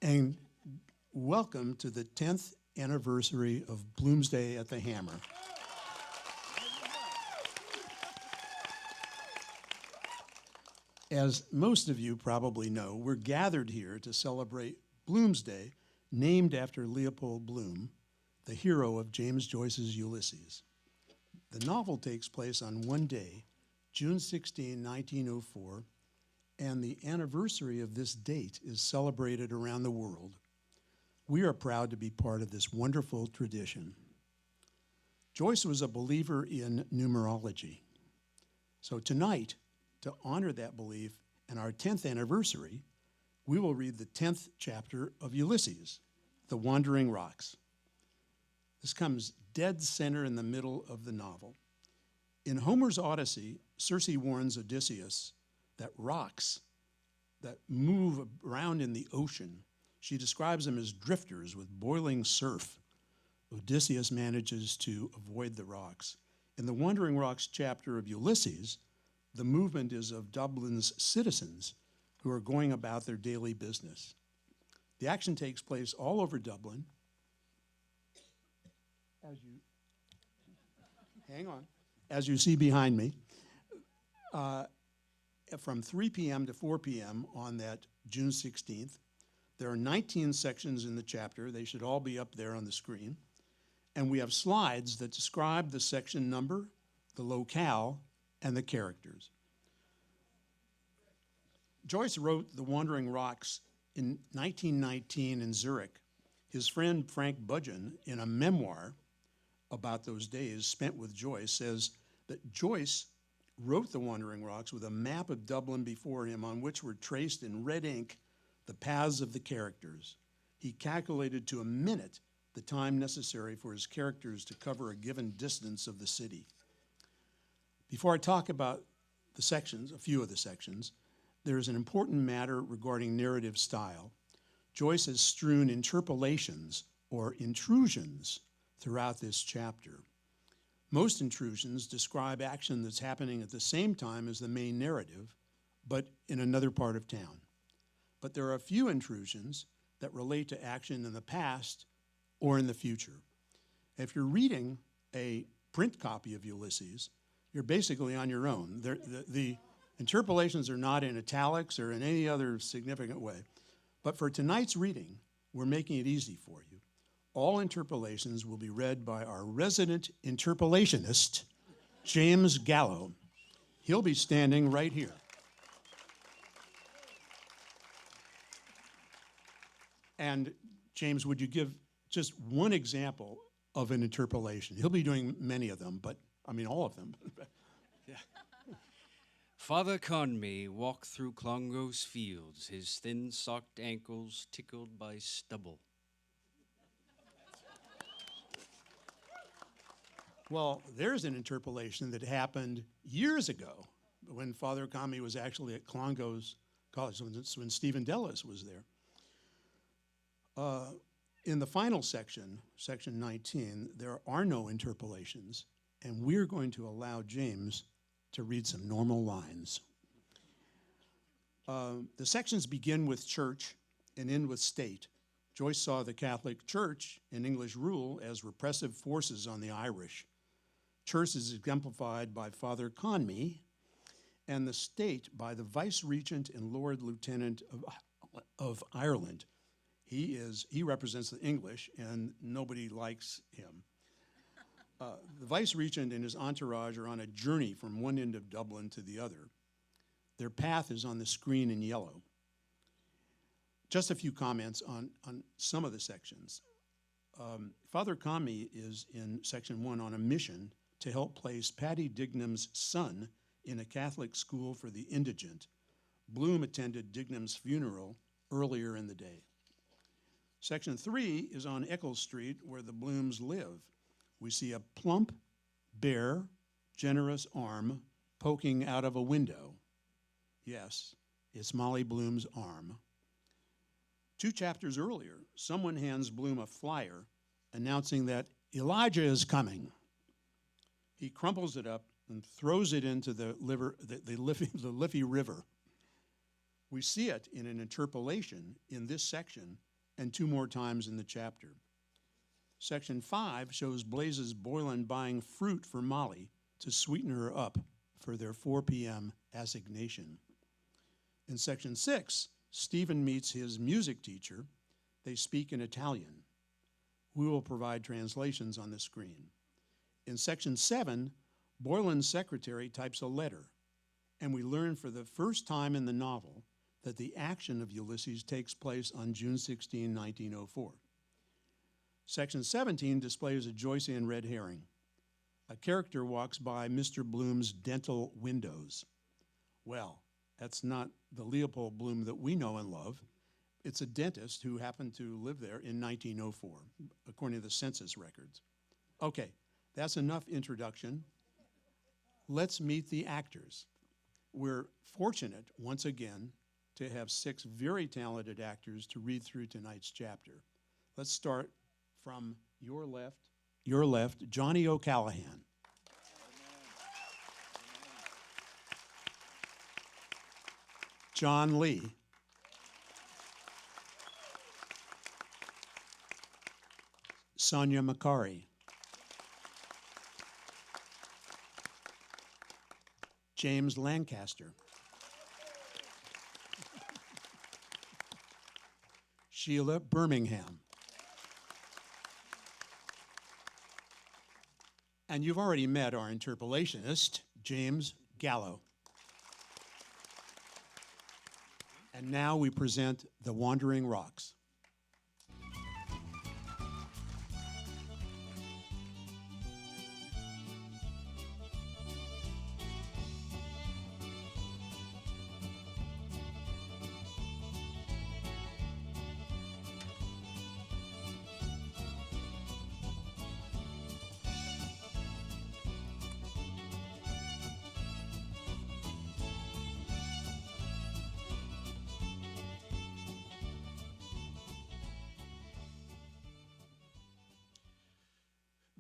and welcome to the 10th anniversary of Bloomsday at the Hammer. As most of you probably know, we're gathered here to celebrate Bloomsday, named after Leopold Bloom, the hero of James Joyce's Ulysses. The novel takes place on one day, June 16, 1904, and the anniversary of this date is celebrated around the world. We are proud to be part of this wonderful tradition. Joyce was a believer in numerology. So tonight, to honor that belief and our 10th anniversary, we will read the 10th chapter of Ulysses, The Wandering Rocks. This comes dead center in the middle of the novel. In Homer's Odyssey, Circe warns Odysseus that rocks that move around in the ocean, she describes them as drifters with boiling surf. Odysseus manages to avoid the rocks. In the Wandering Rocks chapter of Ulysses, the movement is of Dublin's citizens who are going about their daily business. The action takes place all over Dublin. As you see behind me, from 3 p.m. to 4 p.m. on that June 16th. There are 19 sections in the chapter. They should all be up there on the screen. And we have slides that describe the section number, the locale, and the characters. Joyce wrote The Wandering Rocks in 1919 in Zurich. His friend Frank Budgeon, in a memoir about those days spent with Joyce, says that Joyce wrote The Wandering Rocks with a map of Dublin before him on which were traced in red ink the paths of the characters. He calculated to a minute the time necessary for his characters to cover a given distance of the city. Before I talk about the sections, a few of the sections, there is an important matter regarding narrative style. Joyce has strewn interpolations or intrusions throughout this chapter. Most intrusions describe action that's happening at the same time as the main narrative, but in another part of town. But there are a few intrusions that relate to action in the past or in the future. If you're reading a print copy of Ulysses, you're basically on your own. The interpolations are not in italics or in any other significant way. But for tonight's reading, we're making it easy for you. All interpolations will be read by our resident interpolationist, James Gallo. He'll be standing right here. And James, would you give just one example of an interpolation? He'll be doing many of them, but I mean all of them. Yeah. Father Conmee walked through Clongo's fields, his thin-socked ankles tickled by stubble. Well, there's an interpolation that happened years ago when Father Conmee was actually at Clongo's college, when Stephen Dedalus was there. In the final section, section 19, there are no interpolations, and we're going to allow James to read some normal lines. The sections begin with church and end with state. Joyce saw the Catholic Church and English rule as repressive forces on the Irish. Church is exemplified by Father Conmee, and the state by the Vice-Regent and Lord Lieutenant of Ireland. He represents the English, and nobody likes him. The Vice-Regent and his entourage are on a journey from one end of Dublin to the other. Their path is on the screen in yellow. Just a few comments on some of the sections. Father Conmee is in section 1 on a mission to help place Paddy Dignam's son in a Catholic school for the indigent. Bloom attended Dignam's funeral earlier in the day. Section 3 is on Eccles Street, where the Blooms live. We see a plump, bare, generous arm poking out of a window. Yes, it's Molly Bloom's arm. 2 chapters earlier, someone hands Bloom a flyer announcing that Elijah is coming. He crumples it up and throws it into the Liffey River. We see it in an interpolation in this section and 2 more times in the chapter. Section 5 shows Blaze's Boylan buying fruit for Molly to sweeten her up for their 4 p.m. assignation. In Section 6, Stephen meets his music teacher. They speak in Italian. We will provide translations on the screen. In Section 7, Boylan's secretary types a letter, and we learn for the first time in the novel that the action of Ulysses takes place on June 16, 1904. Section 17 displays a Joycean red herring. A character walks by Mr. Bloom's dental windows. Well, that's not the Leopold Bloom that we know and love. It's a dentist who happened to live there in 1904, according to the census records. Okay, that's enough introduction. Let's meet the actors. We're fortunate, once again, to have 6 very talented actors to read through tonight's chapter. Let's start from your left, Johnny O'Callahan. John Lee. Sonya Macari. James Lancaster. Sile Bermingham. And you've already met our interpolationist, James Gallo. And now we present The Wandering Rocks.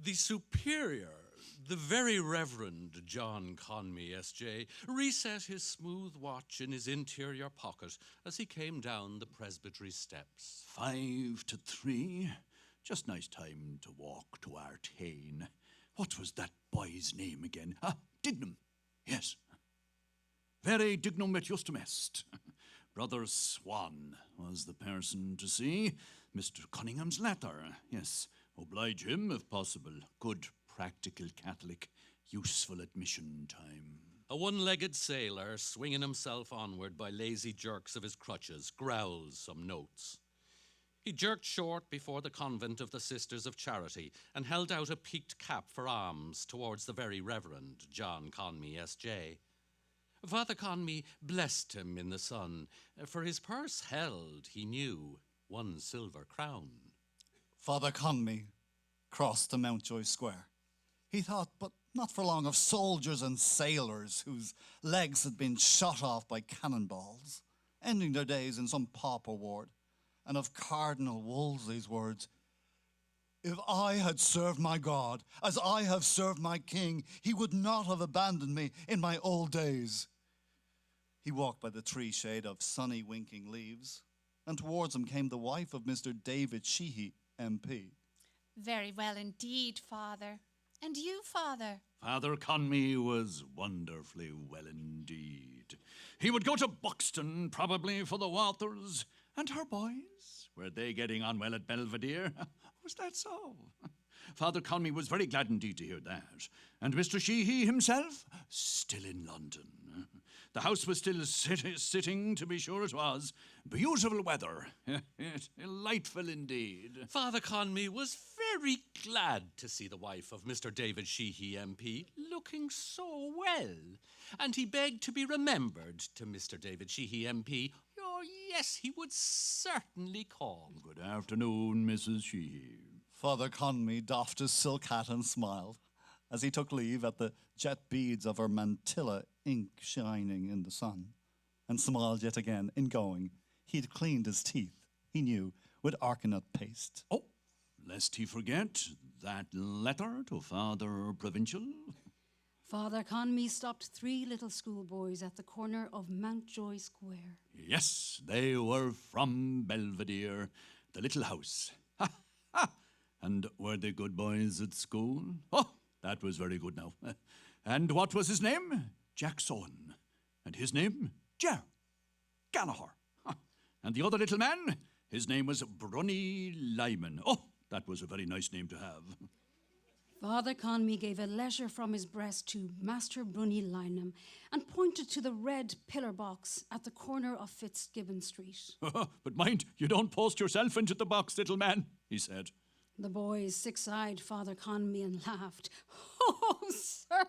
The superior, the very Reverend John Conmee, S.J., reset his smooth watch in his interior pocket as he came down the presbytery steps. 5 to 3. Just nice time to walk to Artane. What was that boy's name again? Dignam. Yes. Very dignum et justum est. Brother Swan was the person to see. Mr. Cunningham's letter, yes. Oblige him, if possible. Good, practical Catholic. Useful at mission time. A one-legged sailor, swinging himself onward by lazy jerks of his crutches, growls some notes. He jerked short before the convent of the Sisters of Charity and held out a peaked cap for alms towards the very Reverend John Conmee, S.J. Father Conmee blessed him in the sun, for his purse held, he knew, 1 silver crown. Father Conmee crossed to Mountjoy Square. He thought, but not for long, of soldiers and sailors whose legs had been shot off by cannonballs, ending their days in some pauper ward, and of Cardinal Wolsey's words, "If I had served my God as I have served my king, he would not have abandoned me in my old days." He walked by the tree shade of sunny winking leaves, and towards him came the wife of Mr. David Sheehy, MP. Very well indeed, Father. And you, Father? Father Conmee was wonderfully well indeed. He would go to Buxton, probably, for the Walthers. And her boys? Were they getting on well at Belvedere? Was that so? Father Conmee was very glad indeed to hear that. And Mr. Sheehy himself? Still in London. The house was still sitting, to be sure it was. Beautiful weather. Delightful indeed. Father Conmee was very glad to see the wife of Mr. David Sheehy, MP, looking so well. And he begged to be remembered to Mr. David Sheehy, MP. Oh, yes, he would certainly call. Good afternoon, Mrs. Sheehy. Father Conmee doffed his silk hat and smiled as he took leave at the jet beads of her mantilla, ink shining in the sun, and smiled yet again in going. He had cleaned his teeth, he knew, with arcanut paste. Oh, lest he forget that letter to Father Provincial. Father Conmee stopped 3 little schoolboys at the corner of Mountjoy Square. Yes, they were from Belvedere. the little house. Ha, ha! And were they good boys at school? Oh, that was very good now. And what was his name? Jackson. And his name? Galleher. Ha. And the other little man? His name was Brunny Lyman. Oh, that was a very nice name to have. Father Conmee gave a letter from his breast to Master Brunny Lynham and pointed to the red pillar box at the corner of Fitzgibbon Street. But mind, you don't post yourself into the box, little man, he said. The boys six-eyed Father Conmee and laughed. Oh, sir!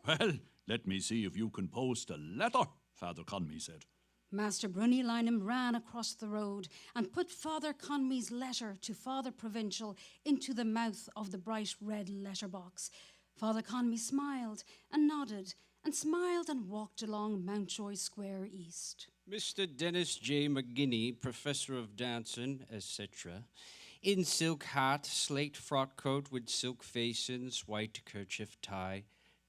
Well, let me see if you can post a letter, Father Conmee said. Master Brunny Lynham ran across the road and put Father Conmee's letter to Father Provincial into the mouth of the bright red letterbox. Father Conmee smiled and nodded and smiled and walked along Mountjoy Square East. Mr. Dennis J. McGinney, Professor of Dancing, etc., in silk hat, slate frock coat with silk facings, white kerchief tie,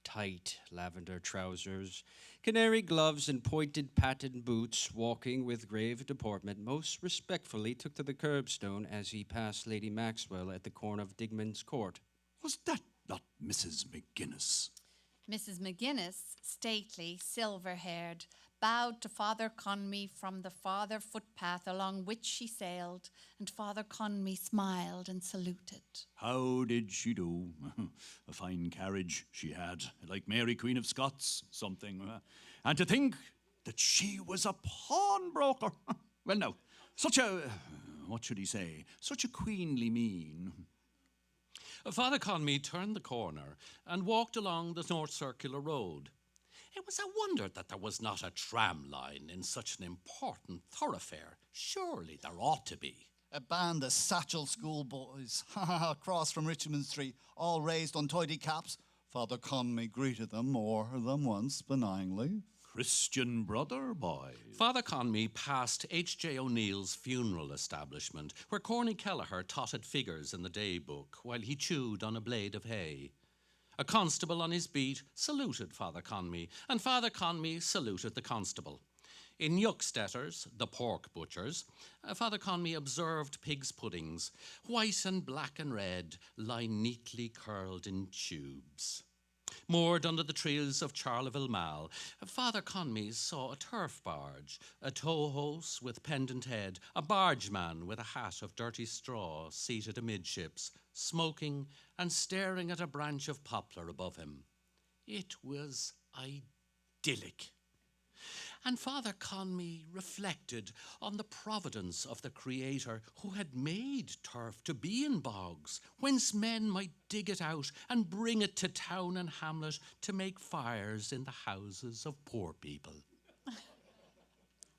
tight lavender trousers, canary gloves and pointed patent boots, walking with grave deportment, most respectfully took to the curbstone as he passed Lady Maxwell at the corner of Digman's Court. Was that not Mrs. McGuinness? Mrs. McGuinness, stately, silver-haired, bowed to Father Conmee from the farther footpath along which she sailed, and Father Conmee smiled and saluted. How did she do? A fine carriage she had, like Mary Queen of Scots, something. And to think that she was a pawnbroker. Well, now, such a, what should he say, such a queenly mien. Father Conmee turned the corner and walked along the North Circular Road. It was a wonder that there was not a tram line in such an important thoroughfare. Surely there ought to be. A band of satchel schoolboys, across from Richmond Street, all raised untidy caps. Father Conmee greeted them more than once benignly. Christian brother boys. Father Conmee passed H.J. O'Neill's funeral establishment, where Corny Kelleher totted figures in the day book while he chewed on a blade of hay. A constable on his beat saluted Father Conmee, and Father Conmee saluted the constable. In Yuckstetter's, the pork butcher's, Father Conmee observed pigs' puddings, white and black and red, lie neatly curled in tubes. Moored under the trees of Charleville Mall, Father Conmee saw a turf barge, a tow-house with pendant head, a bargeman with a hat of dirty straw seated amidships, smoking and staring at a branch of poplar above him. It was idyllic. And Father Conmee reflected on the providence of the Creator who had made turf to be in bogs, whence men might dig it out and bring it to town and hamlet to make fires in the houses of poor people.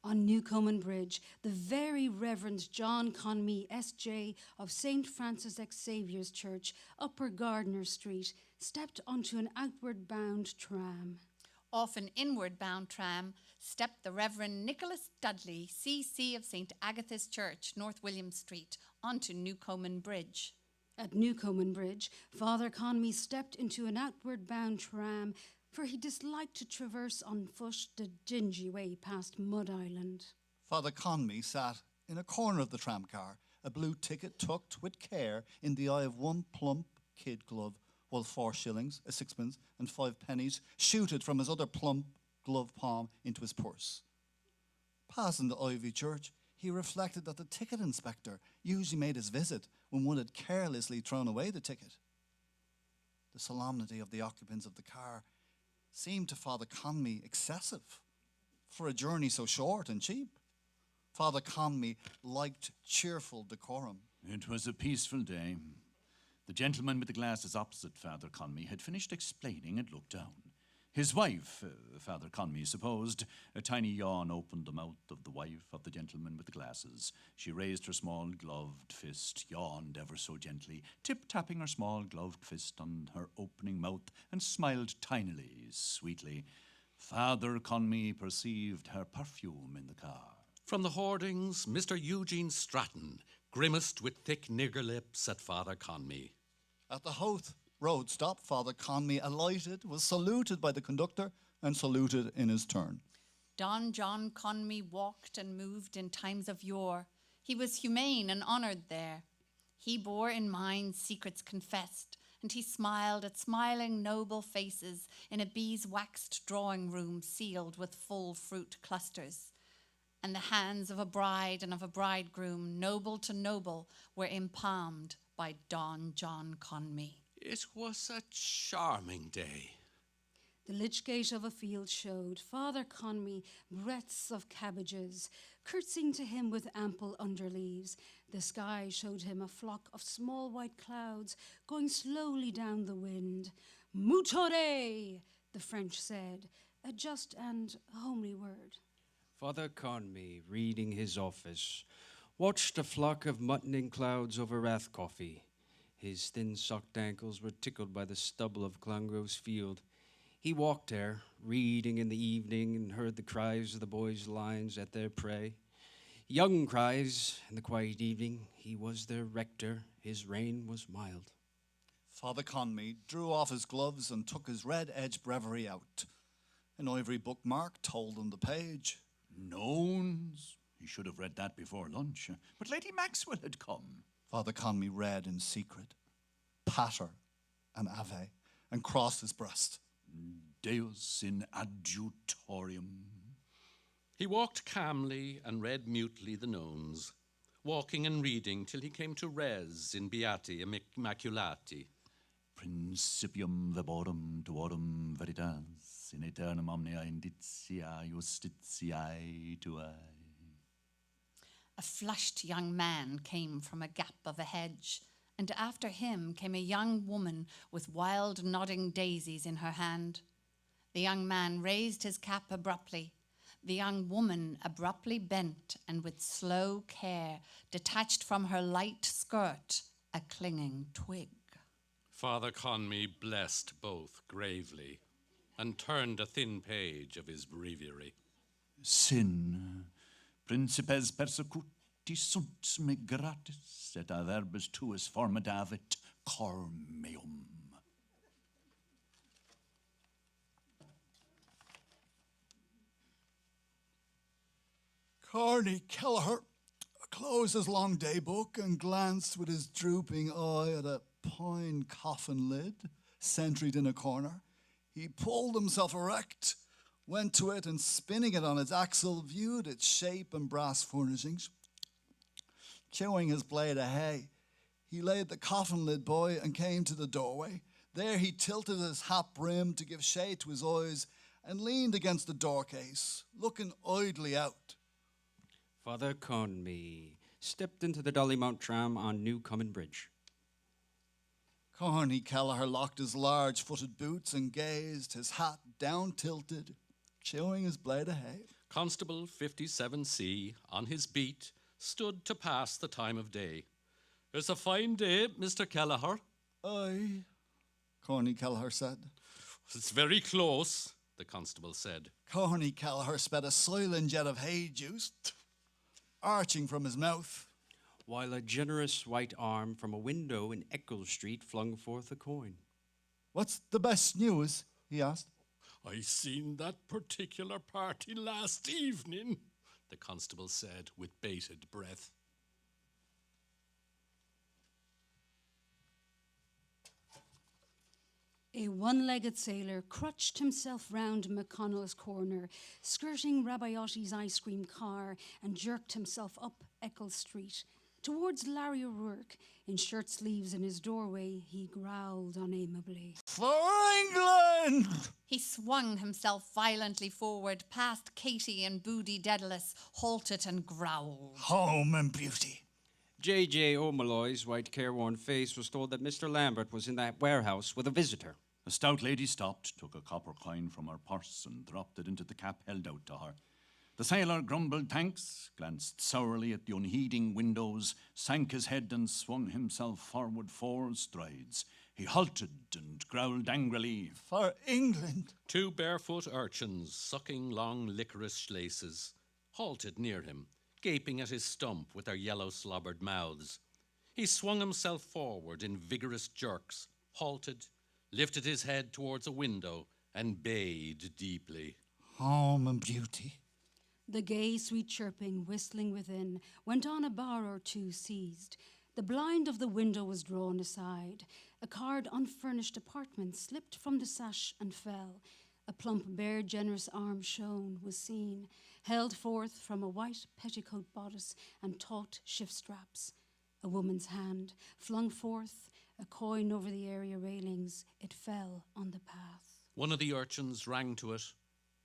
On Newcomen Bridge, the very Reverend John Conmee, S.J. of St. Francis Xavier's Church, Upper Gardner Street, stepped onto an outward-bound tram. Off an inward-bound tram stepped the Reverend Nicholas Dudley, C.C. of St. Agatha's Church, North William Street, onto Newcomen Bridge. At Newcomen Bridge, Father Conmee stepped into an outward-bound tram, for he disliked to traverse on foot the dingy way past Mud Island. Father Conmee sat in a corner of the tramcar, a blue ticket tucked with care in the eye of one plump kid glove, while 4 shillings, a sixpence, and 5 pennies shooted from his other plump glove palm into his purse. Passing the Ivy Church, he reflected that the ticket inspector usually made his visit when one had carelessly thrown away the ticket. The solemnity of the occupants of the car seemed to Father Conmee excessive for a journey so short and cheap. Father Conmee liked cheerful decorum. It was a peaceful day. The gentleman with the glasses opposite Father Conmee had finished explaining and looked down. His wife, Father Conmee supposed, a tiny yawn opened the mouth of the wife of the gentleman with the glasses. She raised her small gloved fist, yawned ever so gently, tip-tapping her small gloved fist on her opening mouth, and smiled tinily, sweetly. Father Conmee perceived her perfume in the car. From the hoardings, Mr. Eugene Stratton grimaced with thick nigger lips at Father Conmee. At the Howth road stop, Father Conmee alighted, was saluted by the conductor, and saluted in his turn. Don John Conmee walked and moved in times of yore, He was humane and honoured there. He bore in mind secrets confessed, and he smiled at smiling noble faces in a beeswaxed drawing room sealed with full fruit clusters. And the hands of a bride and of a bridegroom, noble to noble, were empalmed by Don John Conmee. It was a charming day. The lich gate of a field showed Father Conmee breadths of cabbages, curtsying to him with ample underleaves. The sky showed him a flock of small white clouds going slowly down the wind. Moutore, the French said, a just and homely word. Father Conmee, reading his office, watched a flock of muttoning clouds over Rathcoffey. His thin-socked ankles were tickled by the stubble of Clongrove's field. He walked there, reading in the evening, and heard the cries of the boys' lions at their prey. Young cries in the quiet evening. He was their rector. His reign was mild. Father Conmee drew off his gloves and took his red-edged breviary out. An ivory bookmark told him the page. Nones. He should have read that before lunch, but Lady Maxwell had come. Father Conmee read in secret, Pater and Ave, and crossed his breast. Deus in adjutorium. He walked calmly and read mutely the nones, walking and reading till he came to res in beati immaculati. Principium verborum tuorum veritas, in aeternum omnia indicia justitiae tuae. A flushed young man came from a gap of a hedge, and after him came a young woman with wild nodding daisies in her hand. The young man raised his cap abruptly. The young woman abruptly bent and with slow care detached from her light skirt a clinging twig. Father Conmee blessed both gravely and turned a thin page of his breviary. Sin, principes persecuti sunt me gratis, et a verbis tuus formidavit cor meum. Carney Kelleher closed his long day book and glanced with his drooping eye at a pine coffin lid sentried in a corner. He pulled himself erect, went to it, and spinning it on its axle, viewed its shape and brass furnishings. Chewing his blade of hay, he laid the coffin lid by and came to the doorway. There he tilted his hat brim to give shade to his eyes and leaned against the doorcase, looking idly out. Father Conmee stepped into the Dollymount tram on New Common Bridge. Carney Kelleher locked his large-footed boots and gazed, his hat down-tilted, chewing his blade of hay. Constable 57C, on his beat, stood to pass the time of day. It's a fine day, Mr. Kelleher. Aye, Carney Kelleher said. It's very close, the constable said. Carney Kelleher spat a silent jet of hay juice, arching from his mouth. While a generous white arm from a window in Eccles Street flung forth a coin. What's the best news? He asked. I seen that particular party last evening, the constable said with bated breath. A one-legged sailor crutched himself round McConnell's corner, skirting Rabbiotti's ice cream car, and jerked himself up Eccles Street. Towards Larry O'Rourke, in shirt sleeves in his doorway, he growled unamiably. For England! He swung himself violently forward, past Katie and Boody Dedalus, halted and growled. Home and beauty. J.J. O'Malloy's white careworn face was told that Mr. Lambert was in that warehouse with a visitor. A stout lady stopped, took a copper coin from her purse and dropped it into the cap held out to her. The sailor grumbled thanks, glanced sourly at the unheeding windows, sank his head and swung himself forward 4 strides. He halted and growled angrily, For England! 2 barefoot urchins, sucking long licorice laces, halted near him, gaping at his stump with their yellow slobbered mouths. He swung himself forward in vigorous jerks, halted, lifted his head towards a window, and bayed deeply. Home and beauty. The gay, sweet chirping, whistling within, went on a bar or two seized. The blind of the window was drawn aside. A card unfurnished apartment slipped from the sash and fell. A plump, bare, generous arm shone, was seen, held forth from a white petticoat bodice and taut shift straps. A woman's hand flung forth a coin over the area railings. It fell on the path. One of the urchins rang to it,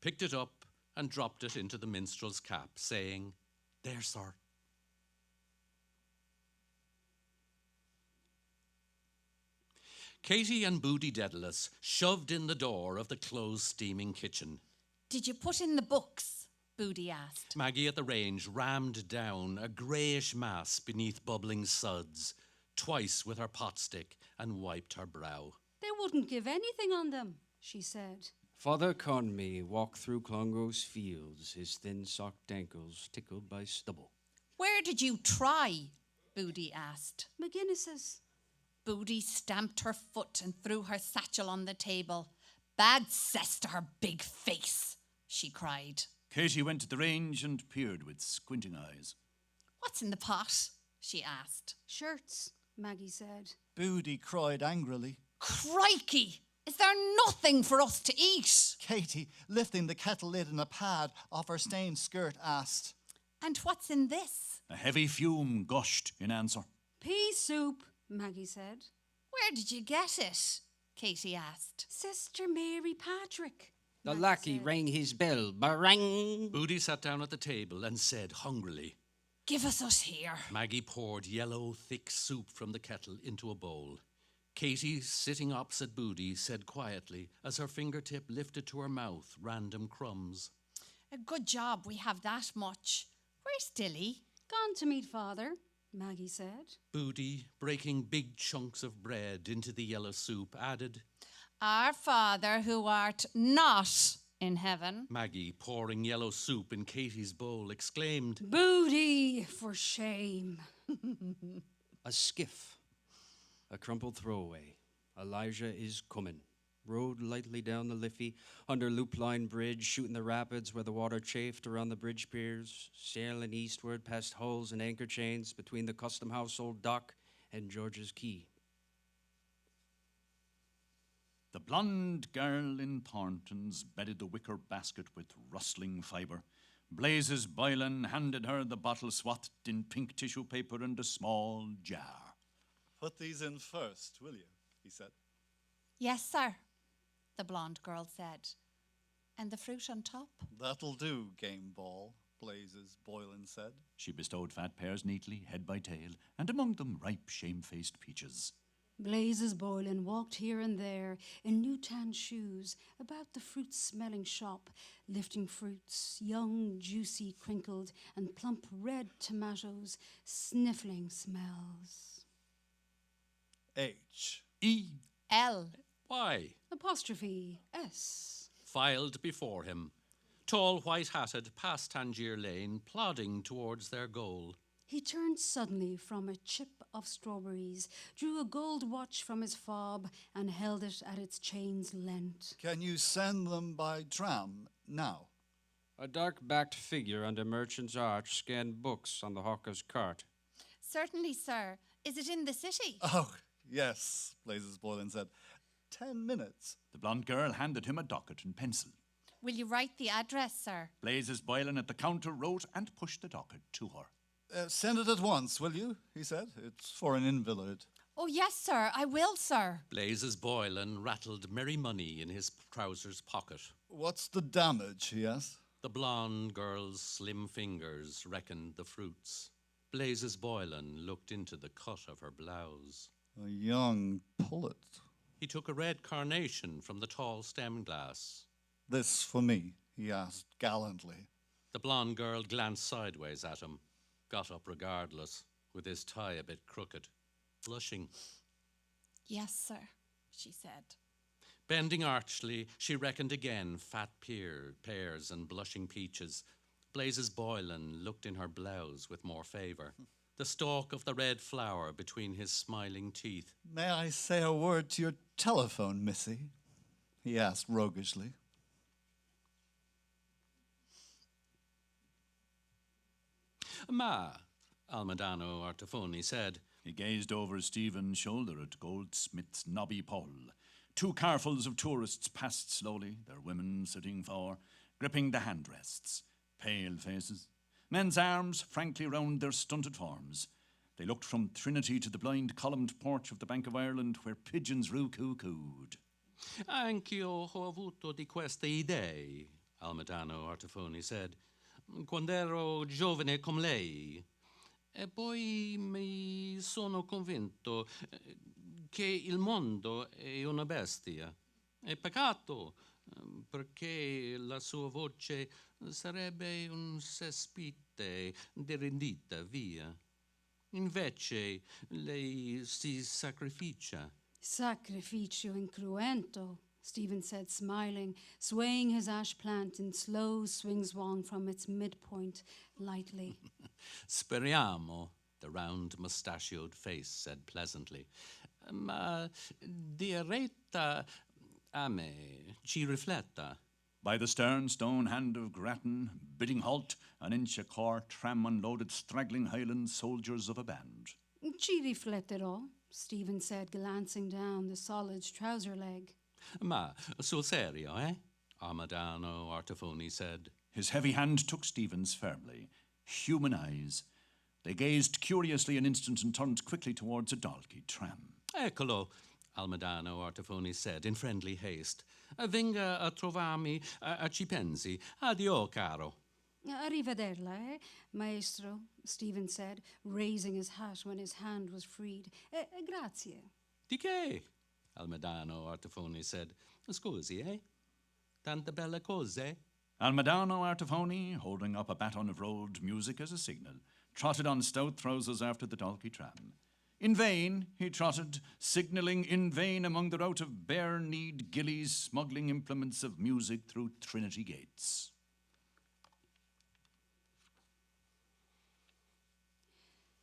picked it up, and dropped it into the minstrel's cap, saying, "There, sir." Katie and Booty Dedalus shoved in the door of the closed steaming kitchen. Did you put in the books? Booty asked. Maggie at the range rammed down a greyish mass beneath bubbling suds, twice with her potstick, and wiped her brow. They wouldn't give anything on them, she said. Father Conmee walked through Clongo's fields, his thin-socked ankles tickled by stubble. Where did you try? Booty asked. McGinnis's. Booty stamped her foot and threw her satchel on the table. Bad cess to her big face, she cried. Katie went to the range and peered with squinting eyes. What's in the pot? She asked. Shirts, Maggie said. Booty cried angrily. Crikey! Is there nothing for us to eat? Katie, lifting the kettle lid in a pad off her stained skirt, asked, And what's in this? A heavy fume gushed in answer. Pea soup, Maggie said. Where did you get it? Katie asked. Sister Mary Patrick. The Maggie lackey said. rang his bell. Barang! Booty sat down at the table and said hungrily, Give us here. Maggie poured yellow, thick soup from the kettle into a bowl. Katie, sitting opposite Booty, said quietly, as her fingertip lifted to her mouth random crumbs. A good job we have that much. Where's Dilly? Gone to meet father, Maggie said. Booty, breaking big chunks of bread into the yellow soup, added, Our Father who art not in heaven. Maggie, pouring yellow soup in Katie's bowl, exclaimed, Booty, for shame. A skiff. A crumpled throwaway. Elijah is coming. Rode lightly down the Liffey, under Loop Line Bridge, shooting the rapids where the water chafed around the bridge piers, sailing eastward past hulls and anchor chains between the Custom House Old Dock and George's Quay. The blonde girl in Thornton's bedded the wicker basket with rustling fibre. Blazes Boylan handed her the bottle swathed in pink tissue paper and a small jar. Put these in first, will you? He said. Yes, sir, the blonde girl said. And the fruit on top? That'll do, game ball, Blazes, Boylan said. She bestowed fat pears neatly, head by tail, and among them ripe, shamefaced peaches. Blazes Boylan walked here and there in new tan shoes about the fruit-smelling shop, lifting fruits, young, juicy, crinkled, and plump red tomatoes, sniffling smells. H. E. L. Why? Apostrophe S. Filed before him, tall white-hatted past Tangier Lane, plodding towards their goal. He turned suddenly from a chip of strawberries, drew a gold watch from his fob, and held it at its chain's length. Can you send them by tram now? A dark-backed figure under Merchant's Arch scanned books on the hawker's cart. Certainly, sir. Is it in the city? Oh, yes, Blazes Boylan said. 10 minutes. The blonde girl handed him a docket and pencil. Will you write the address, sir? Blazes Boylan at the counter wrote and pushed the docket to her. Send it at once, will you? He said. It's for an invalid. Oh, yes, sir. I will, sir. Blazes Boylan rattled merry money in his trousers pocket. What's the damage? He asked. The blonde girl's slim fingers reckoned the fruits. Blazes Boylan looked into the cut of her blouse. A young pullet. He took a red carnation from the tall stem glass. This for me, he asked gallantly. The blonde girl glanced sideways at him, got up regardless, with his tie a bit crooked, blushing. Yes, sir, she said. Bending archly, she reckoned again fat pears and blushing peaches. Blazes Boylan looked in her blouse with more favour. The stalk of the red flower between his smiling teeth. May I say a word to your telephone, missy? He asked roguishly. Ma, Alma Dino Artifoni said. He gazed over Stephen's shoulder at Goldsmith's knobby pole. 2 carfuls of tourists passed slowly, their women sitting for, gripping the handrests. Pale faces. Men's arms frankly round their stunted forms. They looked from Trinity to the blind columned porch of the Bank of Ireland where pigeons cooed. Anch'io ho avuto di queste idee, Alma Dino Artifoni said, quando ero giovane come lei. E poi mi sono convinto che il mondo è una bestia. È peccato, perché la sua voce sarebbe un cespite derendita via. Invece lei si sacrificia. Sacrificio incruento, Stephen said, smiling, swaying his ash plant in slow swing swung from its midpoint lightly. Speriamo, the round mustachioed face said pleasantly. Ma diretta a me, ci rifletta. By the stern stone hand of Grattan, bidding halt, an inch a core tram unloaded straggling Highland soldiers of a band. Ci rifletterò, Stephen said, glancing down the solid trouser leg. Ma sul serio, eh? Alma Dino Artifoni said. His heavy hand took Stephen's firmly. Human eyes. They gazed curiously an instant and turned quickly towards a Dalkey tram. Eccolo, Alma Dino Artifoni said in friendly haste. Venga a trovarmi a ci pensi. Addio, caro. Arrivederla, maestro, Stephen said, raising his hat when his hand was freed. Grazie. Di che? Alma Dino Artifoni said. Scusi, eh? Tante belle cose? Alma Dino Artifoni, holding up a baton of rolled music as a signal, trotted on stout trousers after the Dalkey tram. In vain he trotted, signalling in vain among the rout of bare-kneed gillies smuggling implements of music through Trinity gates.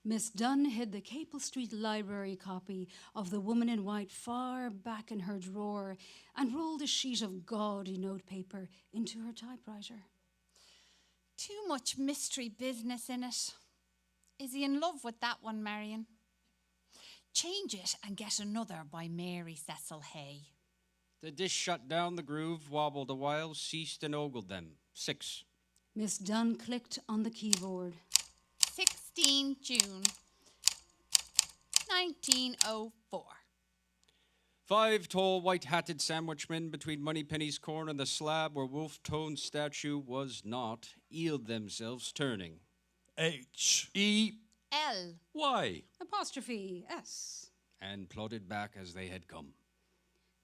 Miss Dunn hid the Capel Street Library copy of The Woman in White far back in her drawer and rolled a sheet of gaudy notepaper into her typewriter. Too much mystery business in it. Is he in love with that one, Marion? Change it and get another by Mary Cecil Hay. The dish shut down the groove, wobbled a while, ceased and ogled them. 6. Miss Dunn clicked on the keyboard. 16 June 1904. 5 tall white-hatted sandwichmen between Moneypenny's corn and the slab where Wolfe-Tone's statue was not, eeled themselves turning. H-E. L. Why? Apostrophe S. And plodded back as they had come.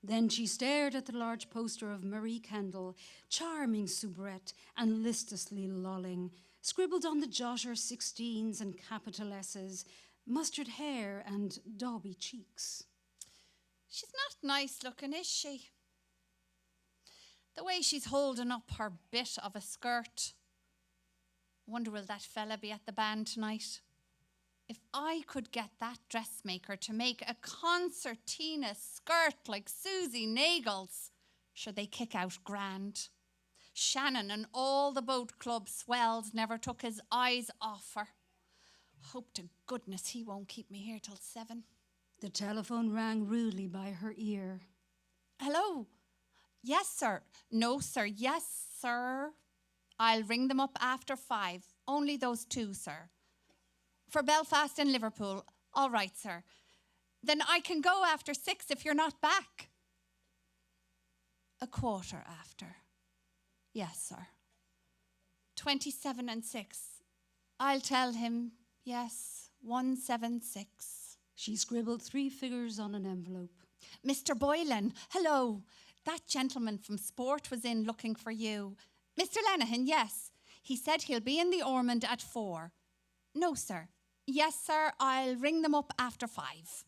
Then she stared at the large poster of Marie Kendall, charming soubrette and listlessly lolling, scribbled on the jotter 16s and capital S's, mustard hair and dauby cheeks. She's not nice looking, is she? The way she's holding up her bit of a skirt. Wonder will that fella be at the band tonight? If I could get that dressmaker to make a concertina skirt like Susie Nagel's, should they kick out grand? Shannon and all the boat club swells never took his eyes off her. Hope to goodness he won't keep me here till 7. The telephone rang rudely by her ear. Hello? Yes, sir. No, sir. Yes, sir. I'll ring them up after 5. Only those 2, sir. For Belfast and Liverpool. All right, sir. Then I can go after 6 if you're not back. 1/4 after. Yes, sir. 27 and 6. I'll tell him, yes, 176. She scribbled 3 figures on an envelope. Mr. Boylan, hello. That gentleman from Sport was in looking for you. Mr. Lenihan, yes. He said he'll be in the Ormond at 4. No, sir. Yes, sir. I'll ring them up after 5.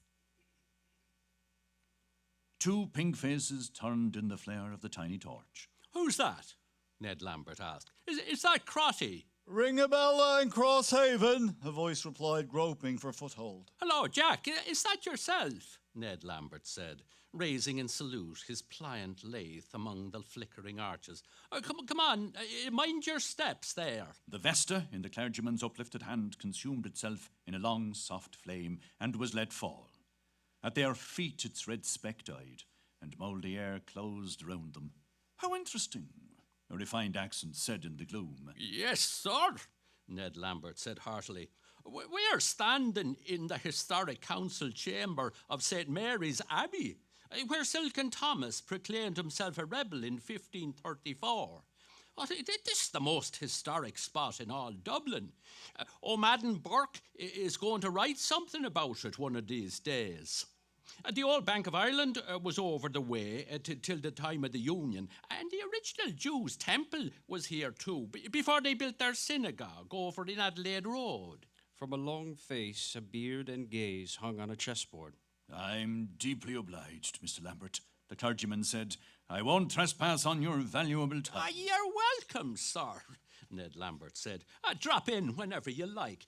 2 pink faces turned in the flare of the tiny torch. Who's that? Ned Lambert asked. Is that Crotty? Ring a bell in Crosshaven, a voice replied, groping for foothold. Hello, Jack. Is that yourself? Ned Lambert said, raising in salute his pliant lathe among the flickering arches. Come on, mind your steps there. The vesta in the clergyman's uplifted hand consumed itself in a long, soft flame and was let fall. At their feet its red speck died, and mouldy air closed round them. How interesting, a refined accent said in the gloom. Yes, sir, Ned Lambert said heartily. We're standing in the historic council chamber of St. Mary's Abbey, where Silken Thomas proclaimed himself a rebel in 1534. This is the most historic spot in all Dublin. O'Madden Burke is going to write something about it one of these days. The old Bank of Ireland was over the way till the time of the Union, and the original Jews' temple was here too, before they built their synagogue over in Adelaide Road. From a long face, a beard and gaze hung on a chessboard. I'm deeply obliged, Mr. Lambert, the clergyman said. I won't trespass on your valuable time. You're welcome, sir, Ned Lambert said. Drop in whenever you like.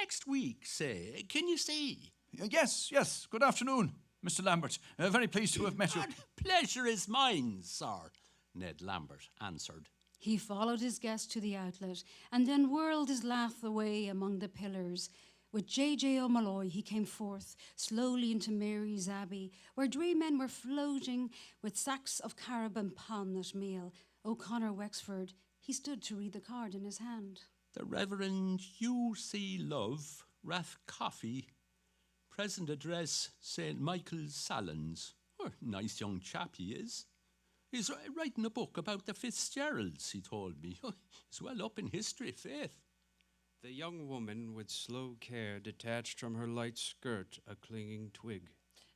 Next week, say. Can you see? Yes. Good afternoon, Mr. Lambert. Very pleased to have met you. Pleasure is mine, sir, Ned Lambert answered. He followed his guest to the outlet and then whirled his lath away among the pillars. With J.J. O'Malloy he came forth slowly into Mary's Abbey, where dree men were floating with sacks of carob and palmnut meal. O'Connor Wexford, he stood to read the card in his hand. The Reverend U.C. Love, Rathcoffey, present address St. Michael's Salons. Nice young chap he is. He's writing a book about the Fitzgeralds, he told me. He's well up in history, faith. The young woman, with slow care, detached from her light skirt a clinging twig.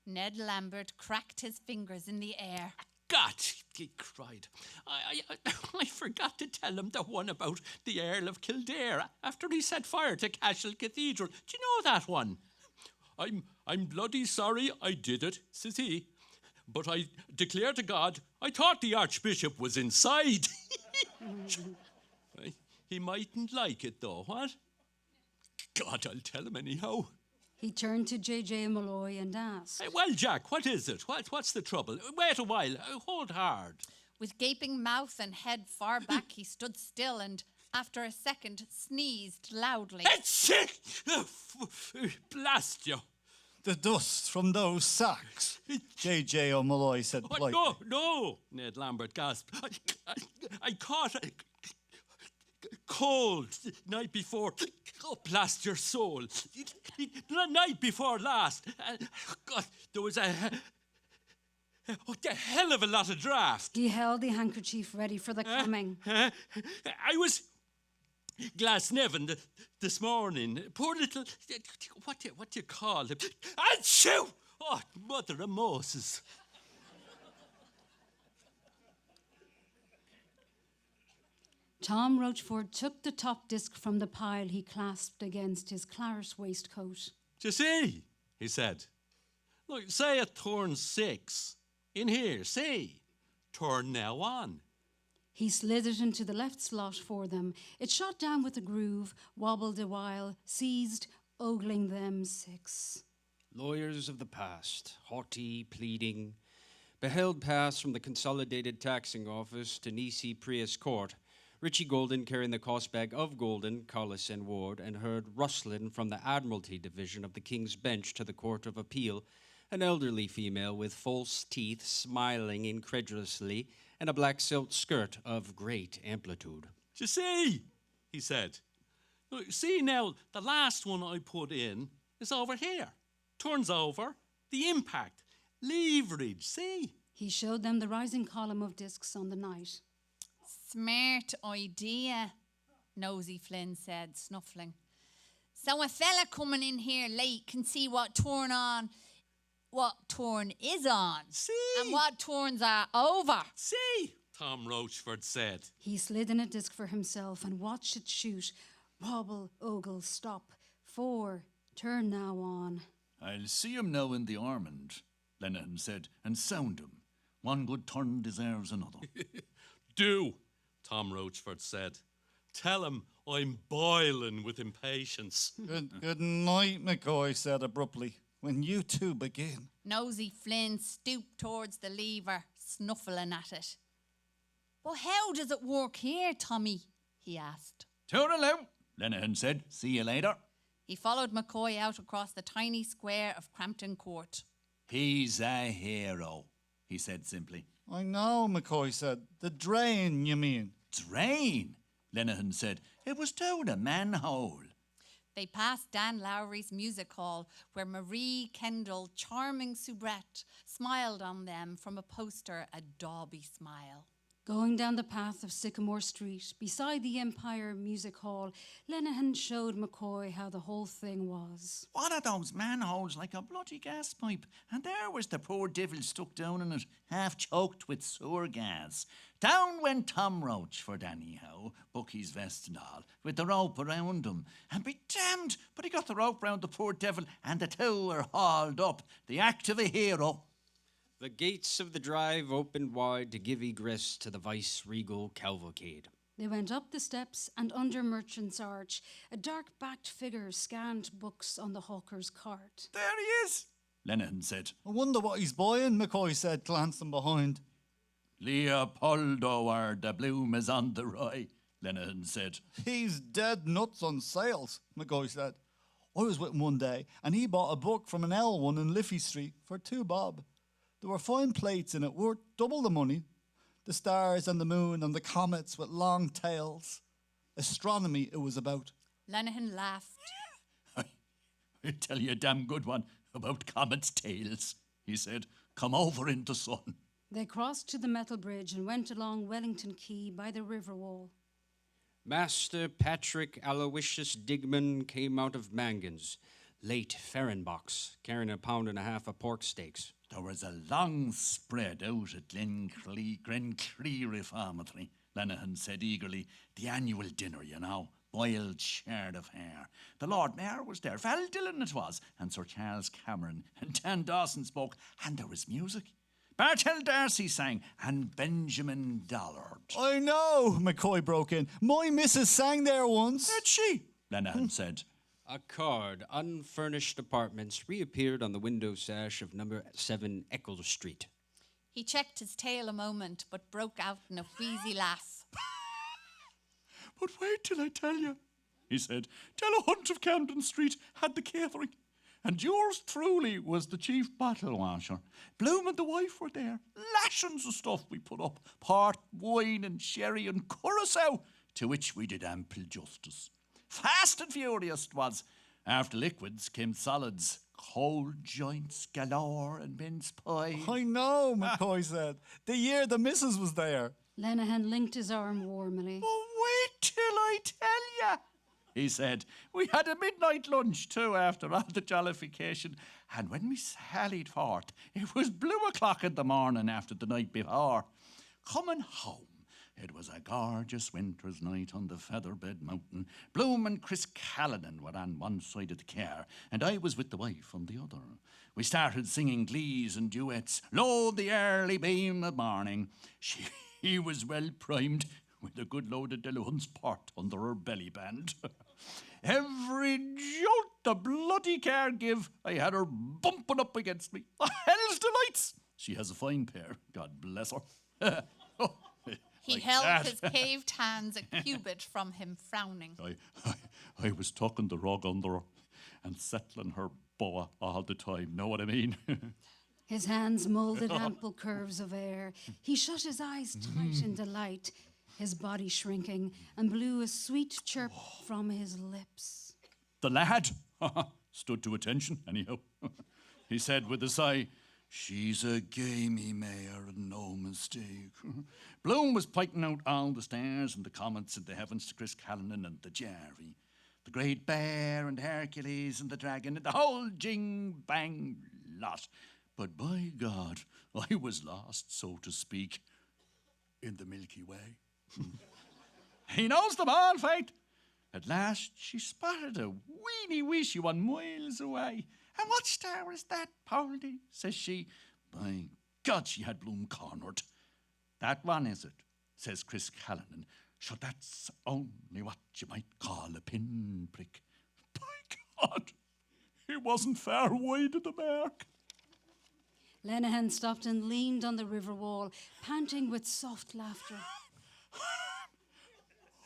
Ned Lambert cracked his fingers in the air. God, he cried. I forgot to tell him the one about the Earl of Kildare after he set fire to Cashel Cathedral. Do you know that one? I'm bloody sorry I did it, says he. But I declare to God, I thought the Archbishop was inside. He mightn't like it, though, what? God, I'll tell him anyhow. He turned to J.J. Malloy and asked, Well, Jack, what is it? What's the trouble? Wait a while. Hold hard. With gaping mouth and head far back, he stood still and, after a second, sneezed loudly. Sick! Blast you. The dust from those sacks, J.J. O'Malloy said politely. No, Ned Lambert gasped. I caught a cold night before. Oh, blast your soul. The night before last. God, there was a hell of a lot of draft. He held the handkerchief ready for the coming. I was Glasnevin this morning. Poor little, what do you call him? Achoo! Oh, mother of Moses. Tom Rochford took the top disc from the pile he clasped against his claret waistcoat. Do you see? He said. Look, say at turn 6. In here, see. Turn now on. He slid it into the left slot for them. It shot down with a groove, wobbled a while, seized, ogling them 6. Lawyers of the past, haughty, pleading, beheld pass from the Consolidated Taxing Office to Nisi Prius Court, Richie Golden carrying the cost bag of Golden, Collis and Ward, and heard rustling from the Admiralty Division of the King's Bench to the Court of Appeal, an elderly female with false teeth smiling incredulously and a black silk skirt of great amplitude. Do you see? He said. Look, see now, the last one I put in is over here. Turns over, the impact, leverage, see? He showed them the rising column of discs on the night. Smart idea, Nosy Flynn said, snuffling. So a fella coming in here late can see what turn is on. See? And what turns are over. See? Tom Rochford said. He slid in a disc for himself and watched it shoot. Wobble, ogle, stop. 4, turn now on. I'll see him now in the Ormond, Lenehan said, and sound him. One good turn deserves another. Do, Tom Rochford said. Tell him I'm boiling with impatience. Good night, McCoy said abruptly. When you two begin. Nosy Flynn stooped towards the lever, snuffling at it. But how does it work here, Tommy? He asked. Toodaloo, Lenehan said. See you later. He followed McCoy out across the tiny square of Crampton Court. He's a hero, he said simply. I know, McCoy said. The drain, you mean? Drain, Lenehan said. It was down a manhole. They passed Dan Lowry's music hall, where Marie Kendall, charming soubrette, smiled on them from a poster, a dauby smile. Going down the path of Sycamore Street, beside the Empire Music Hall, Lenehan showed McCoy how the whole thing was. One of those manholes like a bloody gas pipe, and there was the poor devil stuck down in it, half choked with sewer gas. Down went Tom Roach for Danny Howe, Bucky's vest and all, with the rope around him. And be damned, but he got the rope round the poor devil, and the two were hauled up. The act of a hero. The gates of the drive opened wide to give egress to the vice-regal cavalcade. They went up the steps and under Merchant's Arch. A dark-backed figure scanned books on the hawker's cart. There he is, Lenehan said. I wonder what he's buying, McCoy said, glancing behind. Leopoldo or the bloom is on the rye, Lenehan said. He's dead nuts on sales, McCoy said. I was with him one day, and he bought a book from an L1 in Liffey Street for £2. There were fine plates in it, worth double the money. The stars and the moon and the comets with long tails. Astronomy it was about. Lenehan laughed. I tell you a damn good one about comets' tails, he said. Come over in the sun. They crossed to the metal bridge and went along Wellington Quay by the river wall. Master Patrick Aloysius Digman came out of Mangan's, late Ferrenbox, carrying 1.5 pounds of pork steaks. There was a long spread out at Glencree Reformatory, Lenehan said eagerly. The annual dinner, you know, boiled sherd of hare. The Lord Mayor was there, Val Dillon it was, and Sir Charles Cameron, and Dan Dawson spoke, and there was music. Bartel Darcy sang, and Benjamin Dollard. I know, McCoy broke in. My missus sang there once. Did she? Lenehan said. A card, unfurnished apartments, reappeared on the window sash of number 7 Eccles Street. He checked his tail a moment, but broke out in a wheezy laugh. But wait till I tell you, he said. Delahunt of Camden Street had the catering, and yours truly was the chief bottle washer. Bloom and the wife were there. Lashons of stuff we put up, port, wine and sherry and curacao, to which we did ample justice. Fast and furious 'twas. After liquids came solids, cold joints galore and mince pie. I know, McCoy said. The year the missus was there. Lenehan linked his arm warmly. Oh, wait till I tell ya, he said. We had a midnight lunch too after all the jollification, and when we sallied forth, it was blue o'clock in the morning after the night before. Coming home, it was a gorgeous winter's night on the Featherbed Mountain. Bloom and Chris Callanan were on one side of the car, and I was with the wife on the other. We started singing glees and duets, lo, the early beam of morning. She was well primed with a good load of Dillons port under her belly band. Every jolt the bloody car give, I had her bumping up against me. Hell's delights! She has a fine pair, God bless her. He Like held that. his caved hands a cubit from him, frowning. I was tucking the rug under her and settling her boa all the time, know what I mean? His hands moulded ample curves of air. He shut his eyes tight in delight, his body shrinking, and blew a sweet chirp from his lips. The lad stood to attention, anyhow. He said with a sigh, she's a gamey mare and no mistake. Bloom was pointing out all the stars and the comets in the heavens to Chris Callanan and the Jerry. The Great Bear and Hercules and the Dragon and the whole jing-bang lot. But by God, I was lost, so to speak, in the Milky Way. He knows them all, faith. At last, she spotted a weeny wishy one miles away. And what star is that, Poldy? Says she. By God, she had Bloom cornered. That one, is it? Says Chris Callanan. Sure, that's only what you might call a pinprick. By God, he wasn't far wide of the mark. Lenehan stopped and leaned on the river wall, panting with soft laughter.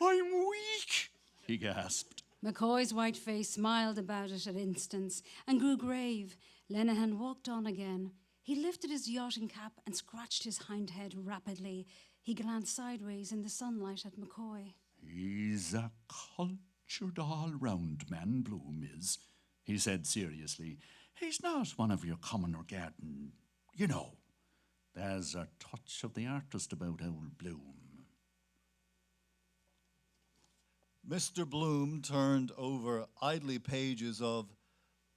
I'm weak, he gasped. McCoy's white face smiled about it at instants and grew grave. Lenehan walked on again. He lifted his yachting cap and scratched his hind head rapidly. He glanced sideways in the sunlight at McCoy. He's a cultured all-round man, Bloom is, he said seriously. He's not one of your commoner garden, you know. There's a touch of the artist about old Bloom. Mr. Bloom turned over idly pages of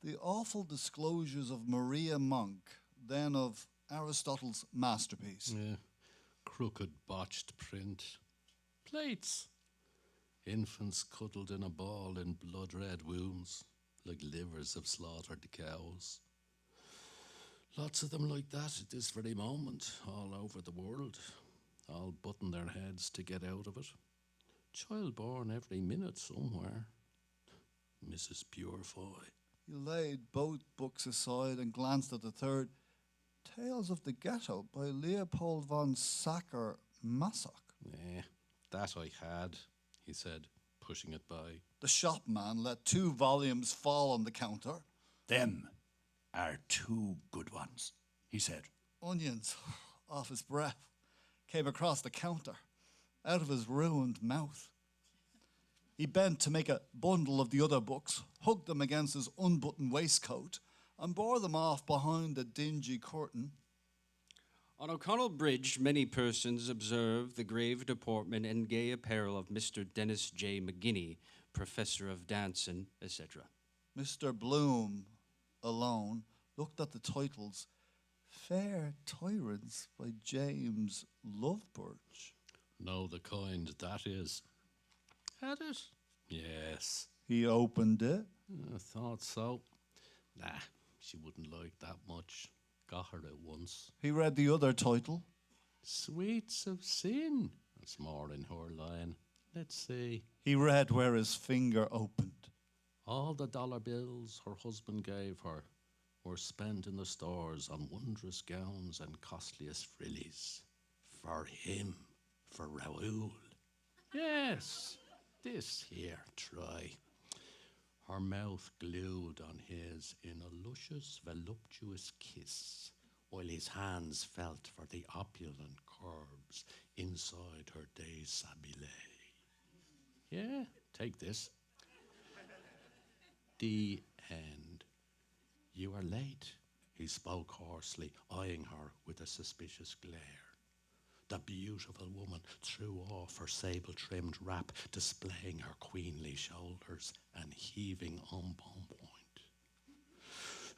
The Awful Disclosures of Maria Monk, then of Aristotle's masterpiece. Yeah. Crooked, botched print. Plates. Infants cuddled in a ball in blood-red wombs, like livers of slaughtered cows. Lots of them like that at this very moment, all over the world, all button their heads to get out of it. Child born every minute somewhere. Mrs. Purefoy. He laid both books aside and glanced at the third, Tales of the Ghetto by Leopold von Sacher-Masoch. That I had, he said, pushing it by. The shopman let 2 volumes fall on the counter. Them are 2 good ones, he said. Onions off his breath came across the counter, out of his ruined mouth. He bent to make a bundle of the other books, hugged them against his unbuttoned waistcoat, and bore them off behind the dingy curtain. On O'Connell Bridge, many persons observed the grave deportment and gay apparel of Mr. Dennis J. McGinney, professor of dancing, etc. Mr. Bloom, alone, looked at the titles Fair Tyrants by James Lovebirch. Know the kind that is. Had it? Yes. He opened it. I thought so. Nah, she wouldn't like that much. Got her at once. He read the other title. Sweets of Sin. That's more in her line. Let's see. He read where his finger opened. All the dollar bills her husband gave her were spent in the stores on wondrous gowns and costliest frillies. For him. For Raoul. Yes. This here, try. Her mouth glued on his in a luscious, voluptuous kiss, while his hands felt for the opulent curves inside her déshabillé. Yeah, take this. The end. You are late, he spoke hoarsely, eyeing her with a suspicious glare. The beautiful woman threw off her sable-trimmed wrap, displaying her queenly shoulders and heaving on point.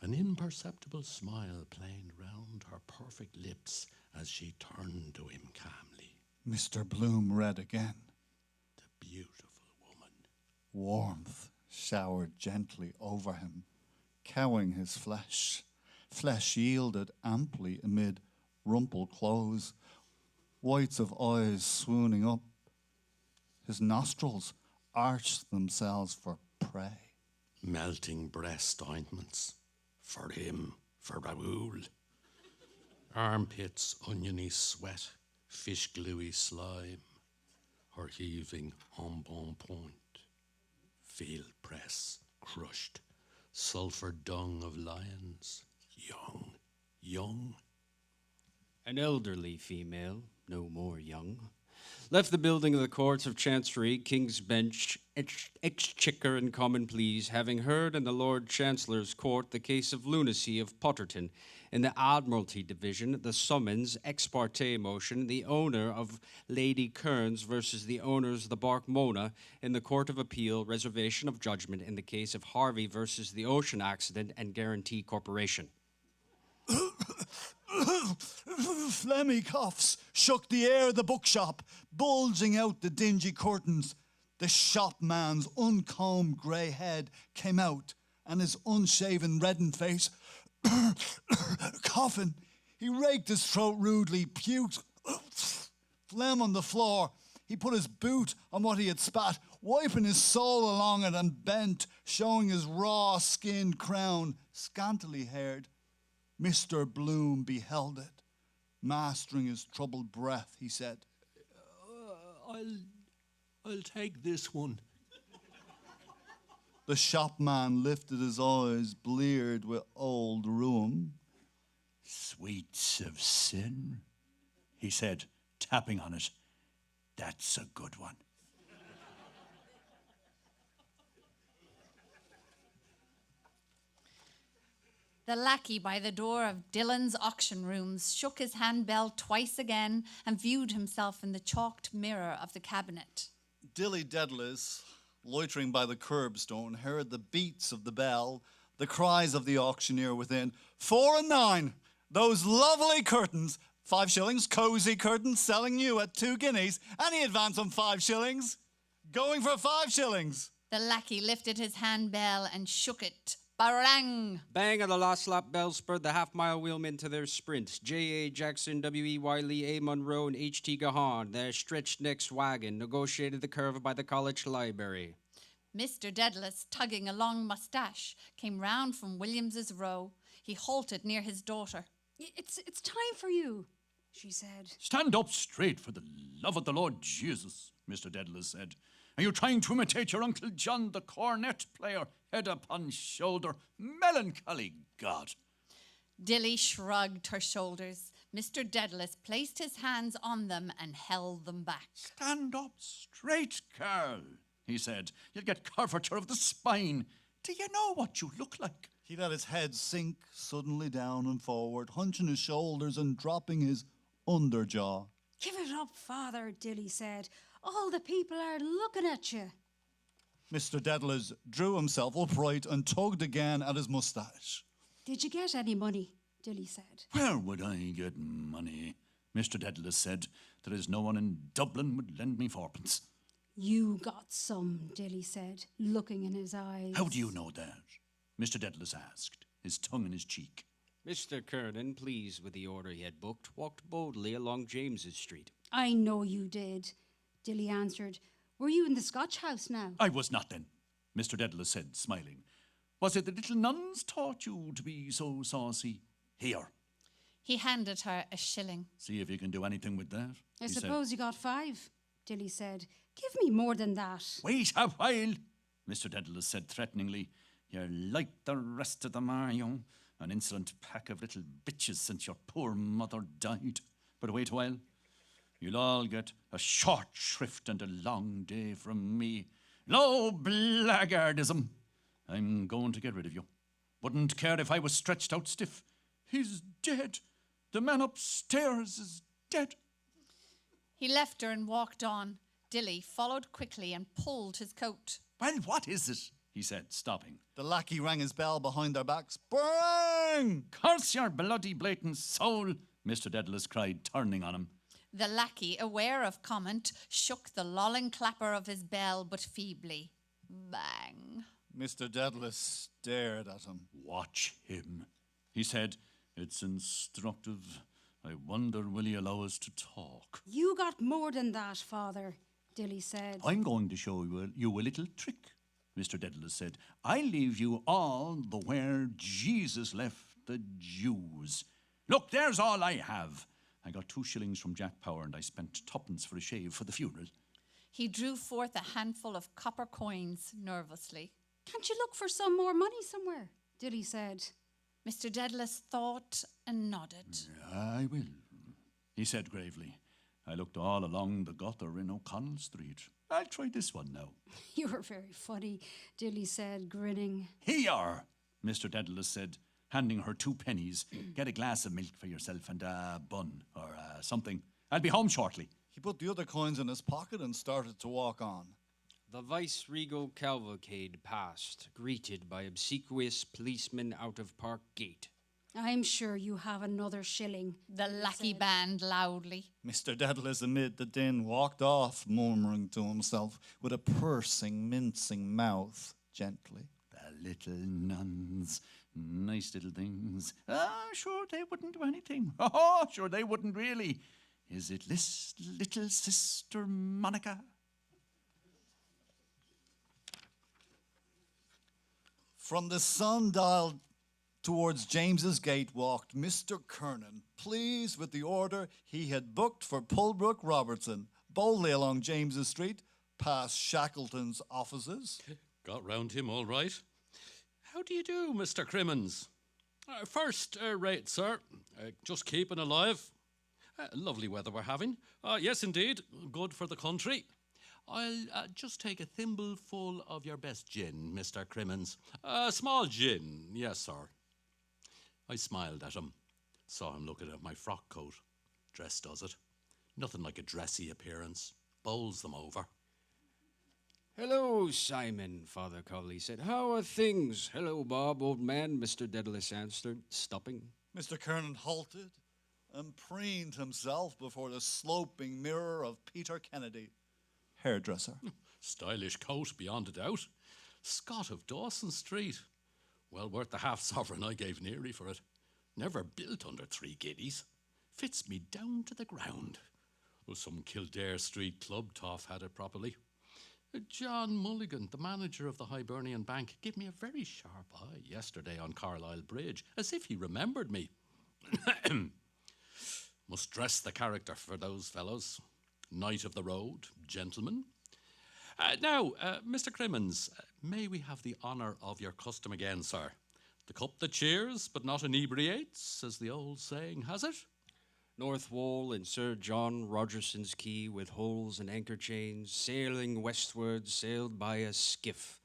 An imperceptible smile played round her perfect lips as she turned to him calmly. Mr. Bloom read again. The beautiful woman. Warmth showered gently over him, cowing his flesh. Flesh yielded amply amid rumpled clothes, whites of eyes swooning up. His nostrils arched themselves for prey. Melting breast ointments. For him, for Raoul. Armpits, oniony sweat, fish gluey slime. Her heaving on point. Field press, crushed. Sulphur dung of lions. Young. An elderly female, no more young, left the building of the Courts of Chancery, King's Bench, Exchequer and Common Pleas, having heard in the Lord Chancellor's Court the case of lunacy of Potterton. In the Admiralty Division, the summons, ex parte motion, the owner of Lady Kearns versus the owners of the bark Mona. In the Court of Appeal, reservation of judgment in the case of Harvey versus the Ocean Accident and Guarantee Corporation. Phlegmy coughs shook the air of the bookshop, bulging out the dingy curtains. The shopman's uncombed grey head came out, and his unshaven, reddened face, coughing. He raked his throat rudely, puked, phlegm on the floor. He put his boot on what he had spat, wiping his soul along it, and bent, showing his raw-skinned crown, scantily haired. Mr. Bloom beheld it. Mastering his troubled breath, he said, I'll take this one. The shopman lifted his eyes, bleared with old rheum. Sweets of sin, he said, tapping on it. That's a good one. The lackey by the door of Dillons' auction rooms shook his handbell twice again and viewed himself in the chalked mirror of the cabinet. Dilly Dedalus, loitering by the curbstone, heard the beats of the bell, the cries of the auctioneer within. 4 and 9, those lovely curtains. 5 shillings, cosy curtains, selling new at 2 guineas. Any advance on 5 shillings? Going for 5 shillings. The lackey lifted his handbell and shook it. Barang! Bang of the last lap bell spurred the half-mile wheelmen to their sprint. J.A. Jackson, W.E. Wiley, A. Monroe, and H.T. Gahan, their stretched-necked wagon, negotiated the curve by the college library. Mr. Dedalus, tugging a long moustache, came round from Williams's row. He halted near his daughter. It's time for you, she said. Stand up straight for the love of the Lord Jesus, Mr. Daedalus said. Are you trying to imitate your Uncle John, the cornet player, head upon shoulder? Melancholy God. Dilly shrugged her shoulders. Mr. Dedalus placed his hands on them and held them back. Stand up straight, Carl, he said. You'll get curvature of the spine. Do you know what you look like? He let his head sink suddenly down and forward, hunching his shoulders and dropping his underjaw. Give it up, Father, Dilly said. All the people are looking at you. Mr. Dedalus drew himself upright and tugged again at his moustache. Did you get any money? Dilly said. Where would I get money? Mr. Daedalus said. There is no one in Dublin would lend me 4pence. You got some, Dilly said, looking in his eyes. How do you know that? Mr. Daedalus asked, his tongue in his cheek. Mr. Kernan, pleased with the order he had booked, walked boldly along James's Street. I know you did, Dilly answered. Were you in the Scotch house now? I was not then, Mr. Daedalus said, smiling. Was it the little nuns taught you to be so saucy? Here. He handed her a shilling. See if you can do anything with that. I he suppose you got 5, Dilly said. Give me more than that. said. Wait a while, Mr. Daedalus said threateningly. You're like the rest of them, are you? An insolent pack of little bitches since your poor mother died. But wait a while. You'll all get a short shrift and a long day from me. Low blackguardism. I'm going to get rid of you. Wouldn't care if I was stretched out stiff. He's dead. The man upstairs is dead. He left her and walked on. Dilly followed quickly and pulled his coat. Well, what is it? He said, stopping. The lackey rang his bell behind their backs. Bang! Curse your bloody blatant soul, Mr. Dedalus cried, turning on him. The lackey, aware of comment, shook the lolling clapper of his bell, but feebly. Bang. Mr. Dedalus stared at him. Watch him, he said. It's instructive. I wonder will he allow us to talk? You got more than that, Father, Dilly said. I'm going to show you a little trick, Mr. Daedalus said. I'll leave you all the where Jesus left the Jews. Look, there's all I have. I got 2 shillings from Jack Power and I spent 2pence for a shave for the funeral. He drew forth a handful of copper coins nervously. Can't you look for some more money somewhere? Dilly said. Mr. Dedalus thought and nodded. I will, he said gravely. I looked all along the gutter in O'Connell Street. I'll try this one now. You're very funny, Dilly said, grinning. Here, Mr. Daedalus said, handing her 2 pennies. Get a glass of milk for yourself and a bun or something. I'll be home shortly. He put the other coins in his pocket and started to walk on. The vice-regal cavalcade passed, greeted by obsequious policemen out of Park Gate. I'm sure you have another shilling. The lackey band loudly. Mr. Dedalus, amid the din, walked off, murmuring to himself with a pursing, mincing mouth, gently. The little nuns. Nice little things. Sure, they wouldn't do anything. Sure, they wouldn't really. Is it little sister Monica? From the sundial towards James's gate walked Mr. Kernan, pleased with the order he had booked for Pulbrook Robertson, boldly along James's Street, past Shackleton's offices. Got round him all right. How do you do, Mr. Crimmins? First rate, sir. Just keeping alive. Lovely weather we're having. Yes, indeed. Good for the country. I'll just take a thimbleful of your best gin, Mr. Crimmins. Small gin, yes, sir. I smiled at him. Saw him looking at my frock coat. Dress does it. Nothing like a dressy appearance. Bowls them over. Hello, Simon, Father Cowley said. How are things? Hello, Bob, old man, Mr. Daedalus answered, stopping. Mr. Kernan halted and preened himself before the sloping mirror of Peter Kennedy, hairdresser. Stylish coat, beyond a doubt. Scott of Dawson Street. Well worth the half sovereign I gave Neary for it. Never built under 3 guineas. Fits me down to the ground. Oh, some Kildare Street club toff had it properly. John Mulligan, the manager of the Hibernian Bank, gave me a very sharp eye yesterday on Carlisle Bridge, as if he remembered me. Must dress the character for those fellows. Knight of the road, gentleman. Now, Mr. Crimmins, may we have the honour of your custom again, sir? The cup that cheers, but not inebriates, as the old saying has it. North Wall in Sir John Rogerson's quay with holes and anchor chains, sailing westward, sailed by a skiff,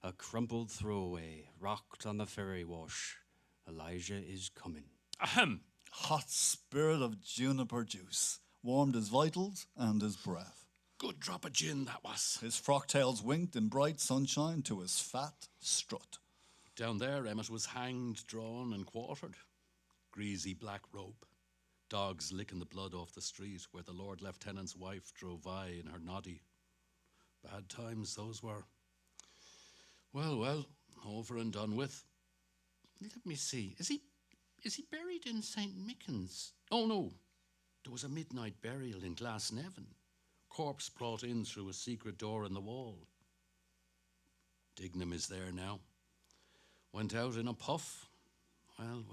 a crumpled throwaway, rocked on the ferry wash. Elijah is coming. Ahem. Hot spirit of juniper juice warmed his vitals and his breath. Good drop of gin that was. His frock tails winked in bright sunshine to his fat strut. Down there, Emmet was hanged, drawn and quartered. Greasy black rope. Dogs licking the blood off the street where the Lord Lieutenant's wife drove by in her noddy. Bad times those were. Well, over and done with. Let me see. Is he buried in St. Mickens? Oh, no. There was a midnight burial in Glasnevin. Corpse brought in through a secret door in the wall. Dignam is there now. Went out in a puff. Well.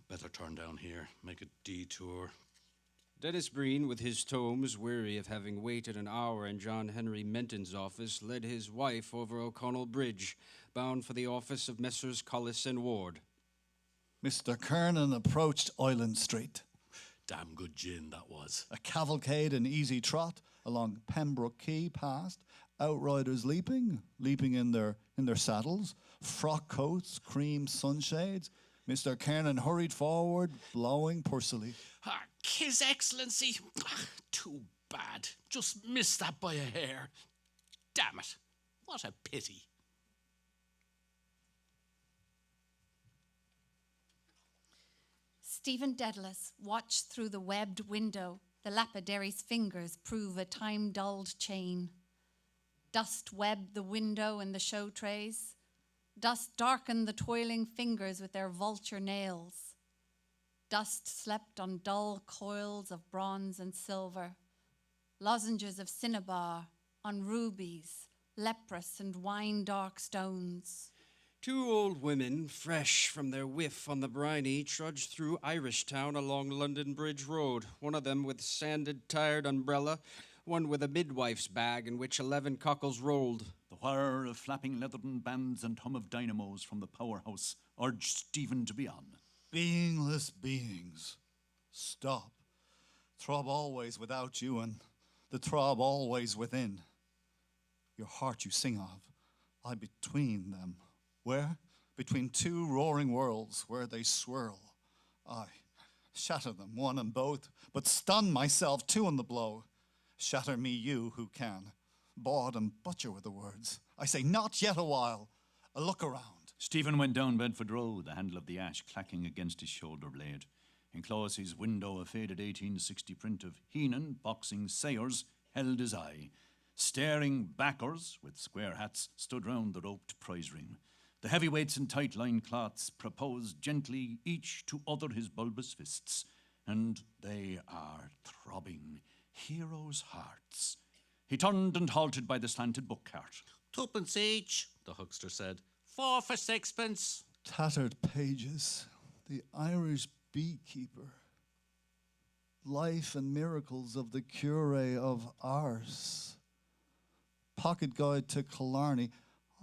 Better turn down here, make a detour. Dennis Breen, with his tomes, weary of having waited an hour in John Henry Menton's office, led his wife over O'Connell Bridge, bound for the office of Messrs. Collis and Ward. Mr. Kernan approached Island Street. Damn good gin that was. A cavalcade in easy trot along Pembroke Quay passed, outriders leaping in their saddles, frock coats, cream sunshades. Mr. Kernan hurried forward, blowing pursily. His Excellency. Too bad. Just missed that by a hair. Damn it. What a pity. Stephen Dedalus watched through the webbed window, the lapidary's fingers prove a time-dulled chain. Dust webbed the window and the show trays. Dust darkened the toiling fingers with their vulture nails. Dust slept on dull coils of bronze and silver, lozenges of cinnabar on rubies, leprous and wine-dark stones. 2 old women, fresh from their whiff on the briny, trudged through Irish Town along London Bridge Road, one of them with sanded, tired umbrella, one with a midwife's bag in which 11 cockles rolled. The whir of flapping leathern bands and hum of dynamos from the powerhouse urged Stephen to be on. Beingless beings, stop. Throb always without you and the throb always within. Your heart you sing of, I between them. Where? Between 2 roaring worlds where they swirl. I shatter them, one and both, but stun myself too in the blow. Shatter me you who can. Baud and butcher with the words. I say not yet a while. A look around. Stephen went down Bedford Road, the handle of the ash clacking against his shoulder blade. In Clause's window, a faded 1860 print of Heenan boxing Sayers held his eye. Staring backers with square hats stood round the roped prize ring. The heavyweights in tight line cloths proposed gently each to other his bulbous fists. and they are throbbing heroes' hearts. He turned and halted by the slanted book cart. "Twopence each," the huckster said. "4 for 6pence. Tattered pages. The Irish beekeeper. Life and miracles of the cure of Ars. Pocket guide to Killarney.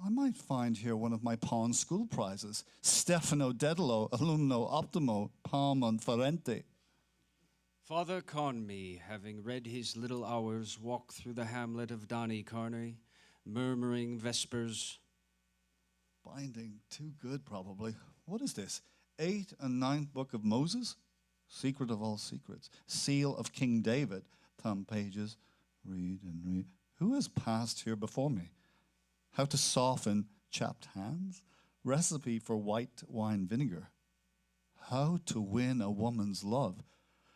I might find here one of my pawn school prizes. Stefano Dedalo, alumno optimo, palm on Ferente. Father Conmee, having read his little hours, walked through the hamlet of Donnycarney, murmuring vespers. Binding too good, probably. What is this? 8th and 9th book of Moses? Secret of all secrets. Seal of King David. Thumb pages. Read and read. Who has passed here before me? How to soften chapped hands? Recipe for white wine vinegar. How to win a woman's love.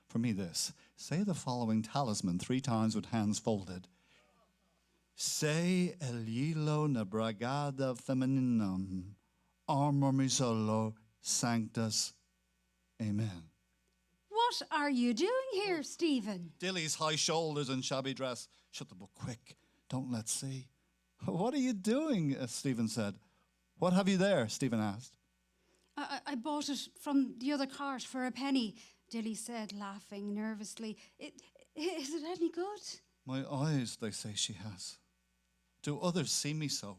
For me this. Say the following talisman 3 times with hands folded. Se el hilo na bragada femininum, armor mi solo, sanctus. Amen. What are you doing here, Stephen? Dilly's high shoulders and shabby dress. Shut the book quick. Don't let's see. What are you doing? Stephen said. What have you there? Stephen asked. I bought it from the other cart for a penny, Dilly said, laughing nervously. Is it any good? My eyes, they say she has. Do others see me so?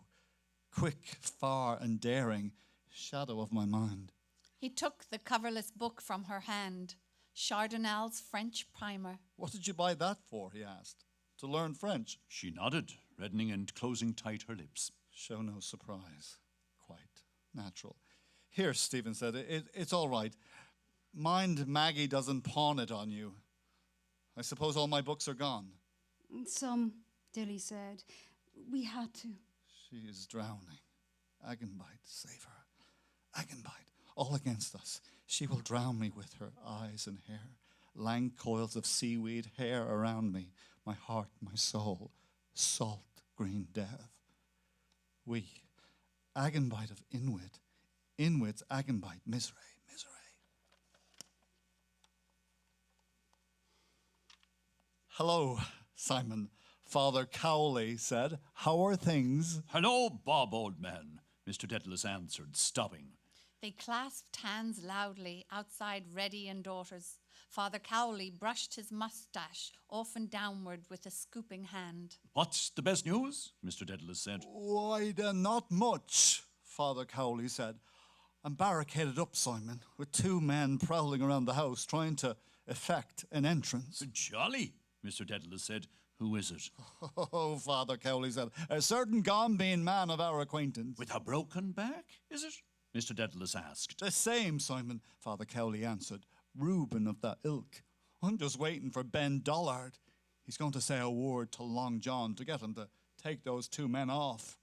Quick, far, and daring, shadow of my mind. He took the coverless book from her hand, Chardonnel's French primer. What did you buy that for? He asked. To learn French. She nodded, reddening and closing tight her lips. Show no surprise. Quite natural. Here, Stephen said, it's all right. Mind Maggie doesn't pawn it on you. I suppose all my books are gone. Some, Dilly said. We had to. She is drowning. Agenbite, save her. Agenbite, all against us. She will drown me with her eyes and hair. Lank coils of seaweed, hair around me. My heart, my soul, salt green death. We, Agenbite of Inwit, Inwit's Agenbite, misery, misery. Hello, Simon. Father Cowley said, how are things? Hello, Bob, old man, Mr. Dedalus answered, stopping. They clasped hands loudly outside Reddy and Daughters. Father Cowley brushed his moustache off and downward with a scooping hand. What's the best news? Mr. Dedalus said. Why, then, not much, Father Cowley said. I'm barricaded up, Simon, with 2 men prowling around the house trying to effect an entrance. Jolly, Mr. Dedalus said. Who is it? Oh, Father Cowley said, a certain gone-bean man of our acquaintance. With a broken back, is it? Mr. Dedalus asked. The same, Simon, Father Cowley answered. Reuben of that ilk. I'm just waiting for Ben Dollard. He's going to say a word to Long John to get him to take those 2 men off.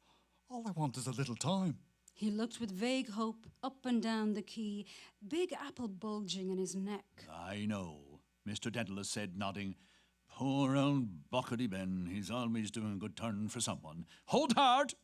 All I want is a little time. He looked with vague hope up and down the quay, big apple bulging in his neck. I know, Mr. Dedalus said, nodding. Poor old Buckety Ben, he's always doing a good turn for someone. Hold hard!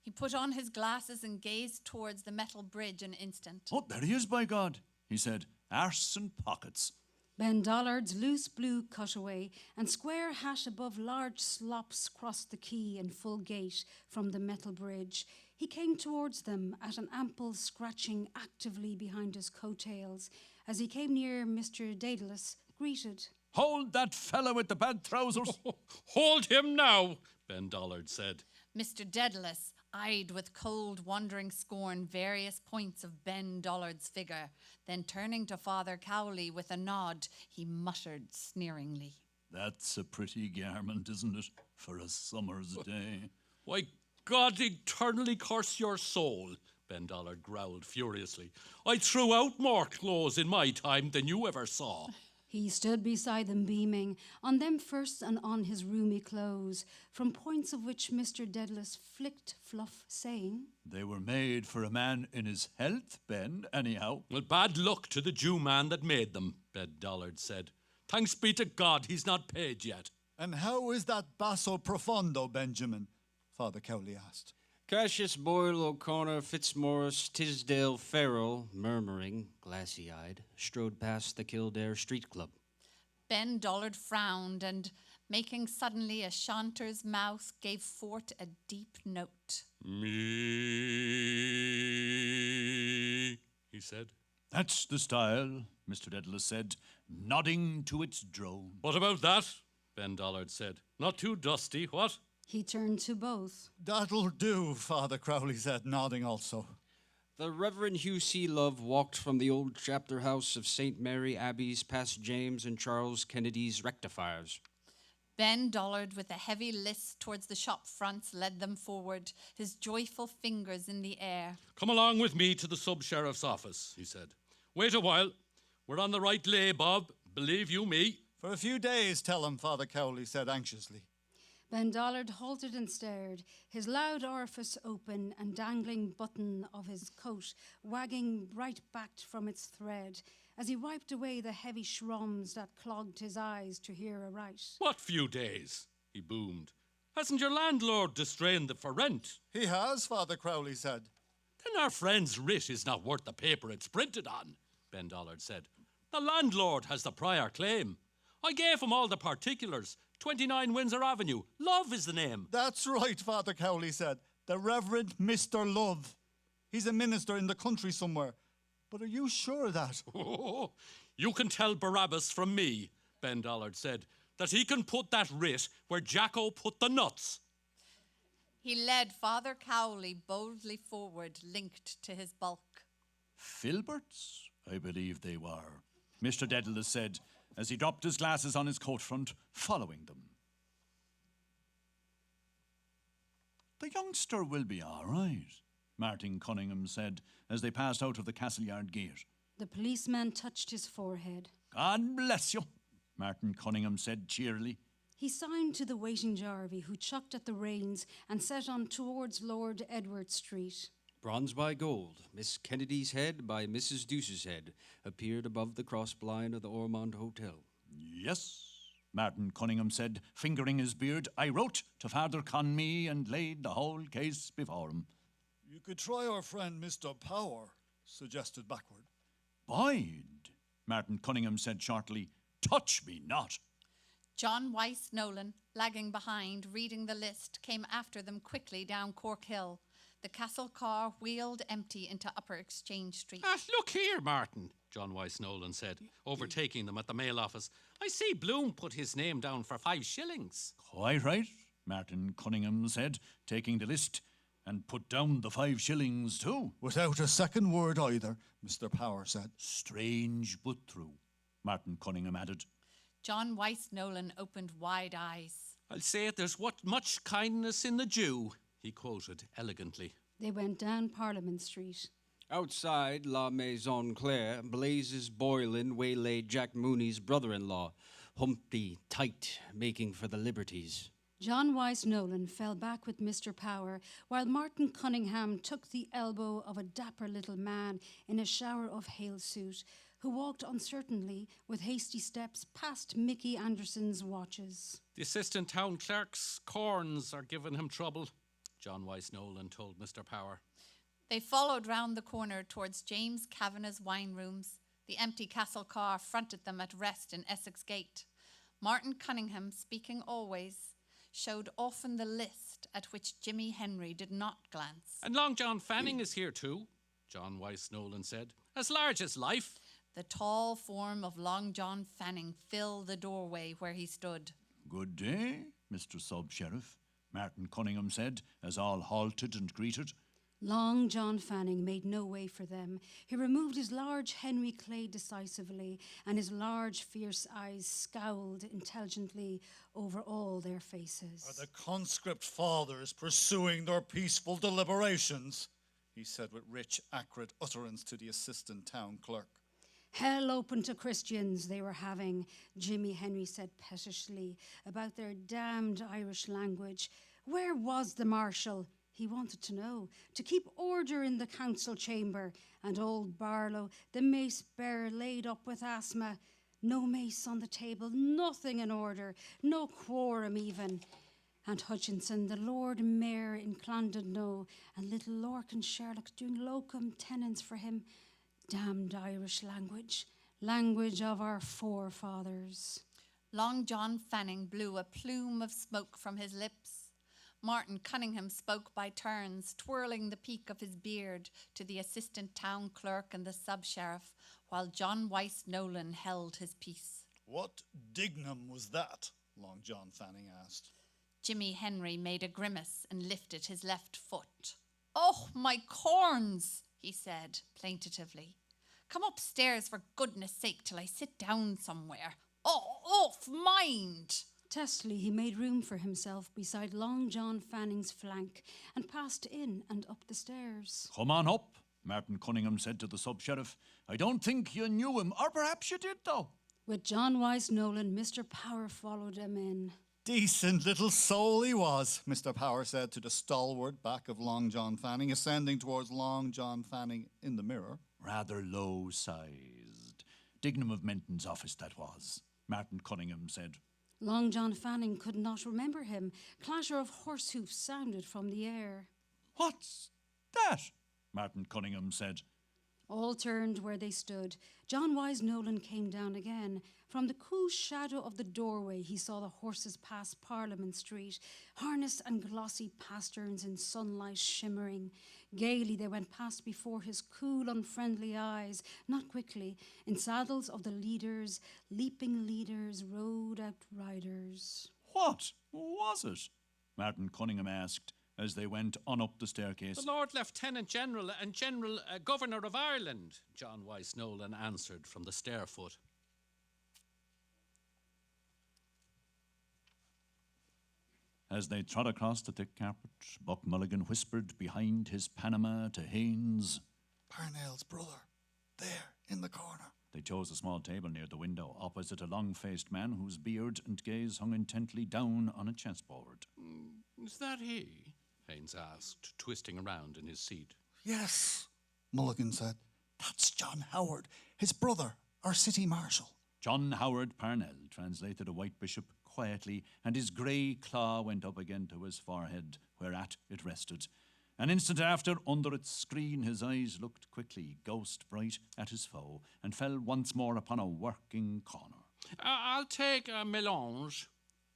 He put on his glasses and gazed towards the metal bridge an instant. Oh, there he is, by God, he said. Arse and pockets. Ben Dollard's loose blue cutaway and square hat above large slops crossed the quay in full gait from the metal bridge. He came towards them at an ample scratching actively behind his coattails. As he came near, Mr. Daedalus greeted. Hold that fellow with the bad trousers. Hold him now, Ben Dollard said. Mr. Dedalus eyed with cold, wandering scorn various points of Ben Dollard's figure. Then turning to Father Cowley with a nod, he muttered sneeringly. That's a pretty garment, isn't it, for a summer's day? Why, God eternally curse your soul, Ben Dollard growled furiously. I threw out more clothes in my time than you ever saw. He stood beside them beaming, on them first and on his roomy clothes, from points of which Mr. Dedalus flicked fluff, saying, They were made for a man in his health, Ben, anyhow. Well, bad luck to the Jew man that made them, Ben Dollard said. Thanks be to God he's not paid yet. And how is that basso profondo, Benjamin? Father Cowley asked. Cassius Boyle, O'Connor, Fitzmaurice, Tisdale, Farrell, murmuring, glassy-eyed, strode past the Kildare Street Club. Ben Dollard frowned and, making suddenly a chanter's mouth, gave forth a deep note. Me, he said. That's the style, Mr. Dedalus said, nodding to its drone. What about that? Ben Dollard said. Not too dusty, what? He turned to both. That'll do, Father Crowley said, nodding also. The Reverend Hugh C. Love walked from the old chapter house of St. Mary Abbey's past James and Charles Kennedy's rectifiers. Ben Dollard, with a heavy list towards the shop fronts, led them forward, his joyful fingers in the air. Come along with me to the sub-sheriff's office, he said. Wait a while. We're on the right lay, Bob. Believe you me. For a few days, tell him, Father Cowley said anxiously. Ben Dollard halted and stared, his loud orifice open and dangling button of his coat wagging bright-backed from its thread as he wiped away the heavy shroms that clogged his eyes to hear aright. What few days? He boomed. Hasn't your landlord distrained the for rent? He has, Father Crowley said. Then our friend's writ is not worth the paper it's printed on, Ben Dollard said. The landlord has the prior claim. I gave him all the particulars. 29 Windsor Avenue. Love is the name. That's right, Father Cowley said. The Reverend Mr. Love. He's a minister in the country somewhere. But are you sure of that? Oh, you can tell Barabbas from me, Ben Dollard said, that he can put that writ where Jacko put the nuts. He led Father Cowley boldly forward, linked to his bulk. Filberts, I believe they were, Mr. Dedalus said, as he dropped his glasses on his coat front, following them. The youngster will be all right, Martin Cunningham said, as they passed out of the castle yard gate. The policeman touched his forehead. God bless you, Martin Cunningham said cheerily. He signed to the waiting Jarvey, who chucked at the reins and set on towards Lord Edward Street. Bronze by gold, Miss Kennedy's head by Mrs. Deuce's head, appeared above the cross blind of the Ormond Hotel. Yes, Martin Cunningham said, fingering his beard. I wrote to Father Conmee and laid the whole case before him. You could try our friend Mr. Power, suggested Backward. Boyd, Martin Cunningham said shortly, touch me not. John Weiss Nolan, lagging behind, reading the list, came after them quickly down Cork Hill. The castle car wheeled empty into Upper Exchange Street. Look here, Martin, John Weiss Nolan said, overtaking them at the mail office. I see Bloom put his name down for 5 shillings. Quite right, Martin Cunningham said, taking the list, and put down the 5 shillings too. Without a second word either, Mr. Power said. Strange but true, Martin Cunningham added. John Weiss Nolan opened wide eyes. I'll say it, there's what much kindness in the Jew, he quoted elegantly. They went down Parliament Street. Outside La Maison Claire, Blazes Boylan waylaid Jack Mooney's brother-in-law, Humpty Tight, making for the Liberties. John Weiss Nolan fell back with Mr. Power, while Martin Cunningham took the elbow of a dapper little man in a shower of hail suit, who walked uncertainly with hasty steps past Mickey Anderson's watches. The assistant town clerk's corns are giving him trouble, John Weiss Nolan told Mr. Power. They followed round the corner towards James Kavanagh's wine rooms. The empty castle car fronted them at rest in Essex Gate. Martin Cunningham, speaking always, showed often the list at which Jimmy Henry did not glance. And Long John Fanning is here too, John Weiss Nolan said. As large as life. The tall form of Long John Fanning filled the doorway where he stood. Good day, Mr. Sub-Sheriff, Martin Cunningham said, as all halted and greeted. Long John Fanning made no way for them. He removed his large Henry Clay decisively, and his large, fierce eyes scowled intelligently over all their faces. Are the conscript fathers pursuing their peaceful deliberations? He said with rich, acrid utterance to the assistant town clerk. Hell open to Christians they were having, Jimmy Henry said pettishly, about their damned Irish language. Where was the marshal? He wanted to know, to keep order in the council chamber. And old Barlow, the mace bearer, laid up with asthma. No mace on the table, nothing in order, no quorum even. and Hutchinson, the Lord Mayor in Clondalkno, and little Lorcan Sherlock doing locum tenens for him. Damned Irish language, language of our forefathers. Long John Fanning blew a plume of smoke from his lips. Martin Cunningham spoke by turns, twirling the peak of his beard to the assistant town clerk and the sub-sheriff, while John Wyse Nolan held his peace. What dignum was that? Long John Fanning asked. Jimmy Henry made a grimace and lifted his left foot. "Oh, my corns," he said plaintively. "Come upstairs for goodness sake till I sit down somewhere. Oh, off, mind!" Testily, he made room for himself beside Long John Fanning's flank and passed in and up the stairs. Come on up, Martin Cunningham said to the sub-sheriff. I don't think you knew him, or perhaps you did, though. With John Wyse Nolan, Mr. Power followed him in. Decent little soul he was, Mr. Power said to the stalwart back of Long John Fanning, ascending towards Long John Fanning in the mirror. Rather low-sized. Dignam of Menton's office, that was, Martin Cunningham said. Long John Fanning could not remember him. Clatter of horse hoofs sounded from the air. What's that? Martin Cunningham said. All turned where they stood. John Wyse Nolan came down again. From the cool shadow of the doorway, he saw the horses pass Parliament Street, harnessed and glossy pasterns in sunlight shimmering. Gaily they went past before his cool, unfriendly eyes, not quickly. In saddles of the leaders, leaping leaders, rode out riders. What was it? Martin Cunningham asked as they went on up the staircase. The Lord Lieutenant General and General Governor of Ireland, John Wyse Nolan answered from the stairfoot. As they trod across the thick carpet, Buck Mulligan whispered behind his Panama to Haynes. Parnell's brother, there, in the corner. They chose a small table near the window, opposite a long-faced man whose beard and gaze hung intently down on a chessboard. Is that he? Haynes asked, twisting around in his seat. Yes, Mulligan said. That's John Howard, his brother, our city marshal. John Howard Parnell translated a white bishop quietly, and his grey claw went up again to his forehead, whereat it rested. An instant after, under its screen, his eyes looked quickly, ghost bright, at his foe, and fell once more upon a working corner. I'll take a mélange,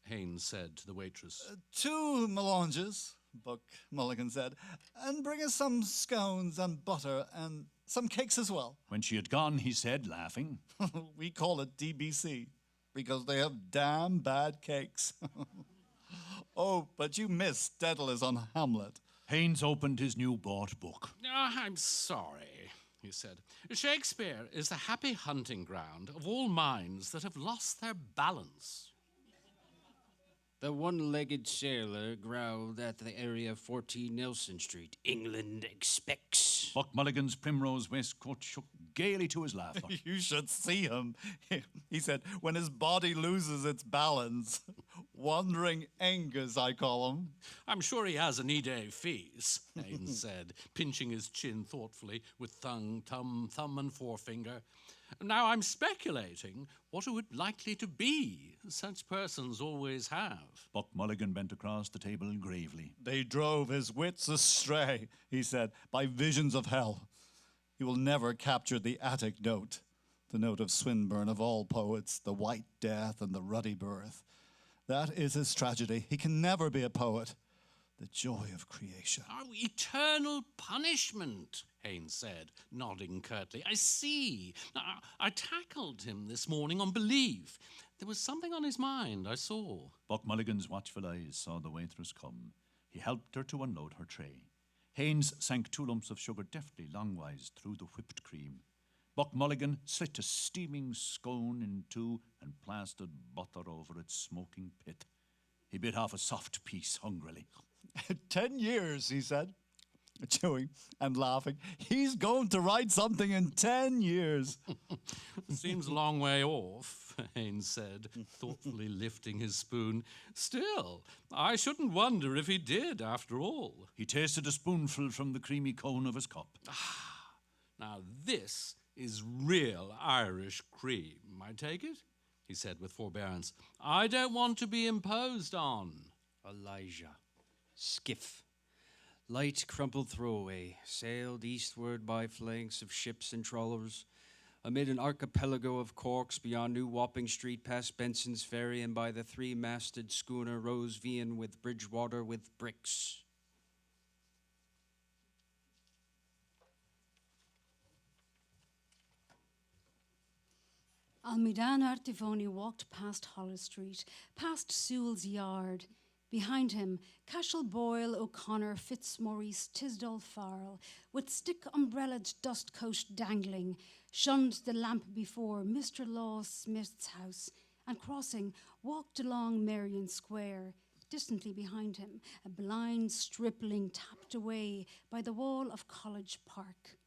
Haynes said to the waitress. 2 melanges, Buck Mulligan said, and bring us some scones and butter and some cakes as well. When she had gone, he said, laughing, We call it DBC because they have damn bad cakes. Oh, but you missed Dedalus on Hamlet. Haynes opened his new-bought book. Oh, I'm sorry, he said. Shakespeare is the happy hunting ground of all minds that have lost their balance. The one-legged sailor growled at the area of 14 Nelson Street. England expects. Buck Mulligan's primrose waistcoat shook gaily to his laughter. You should see him, he said, when his body loses its balance. Wandering Angus, I call him. I'm sure he has an Ede fees, Haynes said, pinching his chin thoughtfully with thumb and forefinger. Now I'm speculating what it would likely to be. Such persons always have. Buck Mulligan bent across the table gravely. They drove his wits astray, he said, by visions of hell. He will never capture the Attic note, the note of Swinburne of all poets, the white death and the ruddy birth. That is his tragedy. He can never be a poet. The joy of creation. Oh, eternal punishment, Haynes said, nodding curtly. I see. I tackled him this morning on belief. There was something on his mind, I saw. Buck Mulligan's watchful eyes saw the waitress come. He helped her to unload her tray. Haynes sank 2 lumps of sugar deftly longwise through the whipped cream. Buck Mulligan slit a steaming scone in 2 and plastered butter over its smoking pit. He bit off a soft piece hungrily. 10 years, he said, chewing and laughing. He's going to write something in 10 years. Seems a long way off, Haynes said, thoughtfully lifting his spoon. Still, I shouldn't wonder if he did, after all. He tasted a spoonful from the creamy cone of his cup. Now this is real Irish cream, I take it? He said with forbearance. I don't want to be imposed on. Elijah. Skiff. Light crumpled throwaway, sailed eastward by flanks of ships and trawlers, amid an archipelago of corks beyond New Wapping Street, past Benson's Ferry, and by the three-masted schooner Rose Vian with Bridgewater with bricks. Almidan Artivoni walked past Hollis Street, past Sewell's Yard. Behind him, Cashel Boyle, O'Connor, Fitzmaurice, Tisdall Farrell, with stick-umbrellaed dust coat dangling, shunned the lamp before Mr. Law Smith's house, and crossing, walked along Merrion Square. Distantly behind him, a blind stripling tapped away by the wall of College Park.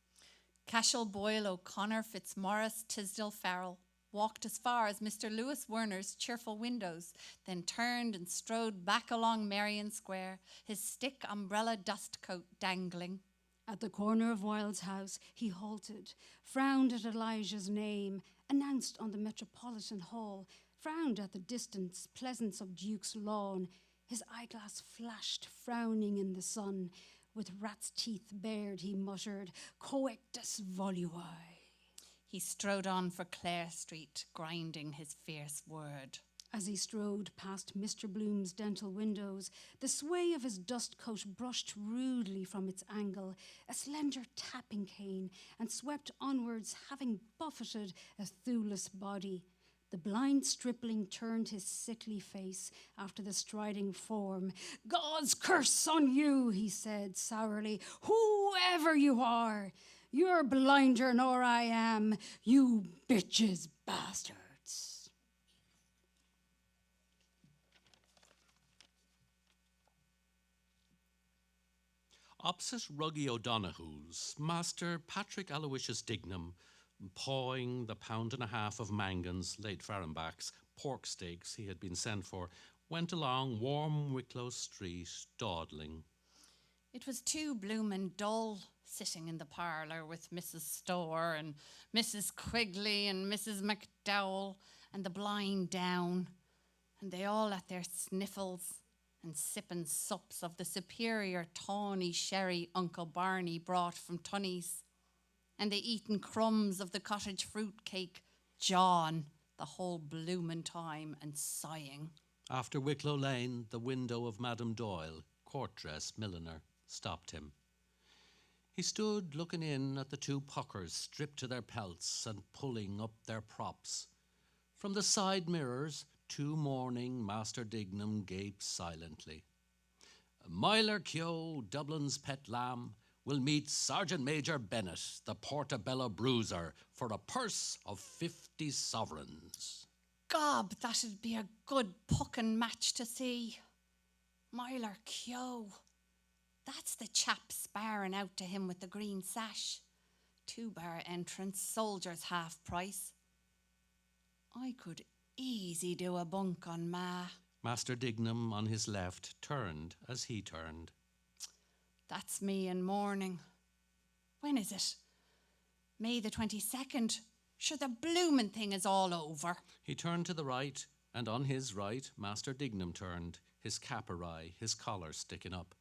Cashel Boyle, O'Connor, Fitzmaurice, Tisdall Farrell walked as far as Mr. Lewis Werner's cheerful windows, then turned and strode back along Merrion Square, his stick umbrella dust coat dangling. At the corner of Wilde's house, he halted, frowned at Elijah's name, announced on the Metropolitan Hall, frowned at the distant pleasance of Duke's Lawn. His eyeglass flashed, frowning in the sun. With rat's teeth bared, he muttered, "Coectus volui." He strode on for Clare Street, grinding his fierce word. As he strode past Mr. Bloom's dental windows, the sway of his dust coat brushed rudely from its angle, a slender tapping cane, and swept onwards, having buffeted a thewless body. The blind stripling turned his sickly face after the striding form. "God's curse on you," he said sourly, "whoever you are. You're blinder nor I am, you bitches bastards." Opposite Ruggie O'Donoghue's, Master Patrick Aloysius Dignam, pawing the pound and a half of Mangan's, late Farrenbach's, pork steaks he had been sent for, went along warm Wicklow Street, dawdling. It was too bloomin' dull, sitting in the parlour with Mrs. Storr and Mrs. Quigley and Mrs. McDowell and the blind down, and they all at their sniffles and sippin' sups of the superior tawny sherry Uncle Barney brought from Tunney's, and they eatin' crumbs of the cottage fruit cake, jawin' the whole bloomin' time and sighing. After Wicklow Lane, the window of Madame Doyle, court-dress milliner, stopped him. He stood looking in at the two puckers stripped to their pelts and pulling up their props. From the side mirrors, two mourning Master Dignam gaped silently. Myler Keogh, Dublin's pet lamb, will meet Sergeant Major Bennett, the Portobello bruiser, for a purse of 50 sovereigns. Gob, that'd be a good puckin' match to see. Myler Keogh. That's the chap sparring out to him with the green sash. 2-bar entrance, soldiers half price. I could easy do a bunk on Ma. Master Dignam, on his left, turned as he turned. That's me in mourning. When is it? May the 22nd. Sure, the bloomin' thing is all over. He turned to the right, and on his right, Master Dignam turned, his cap awry, his collar sticking up.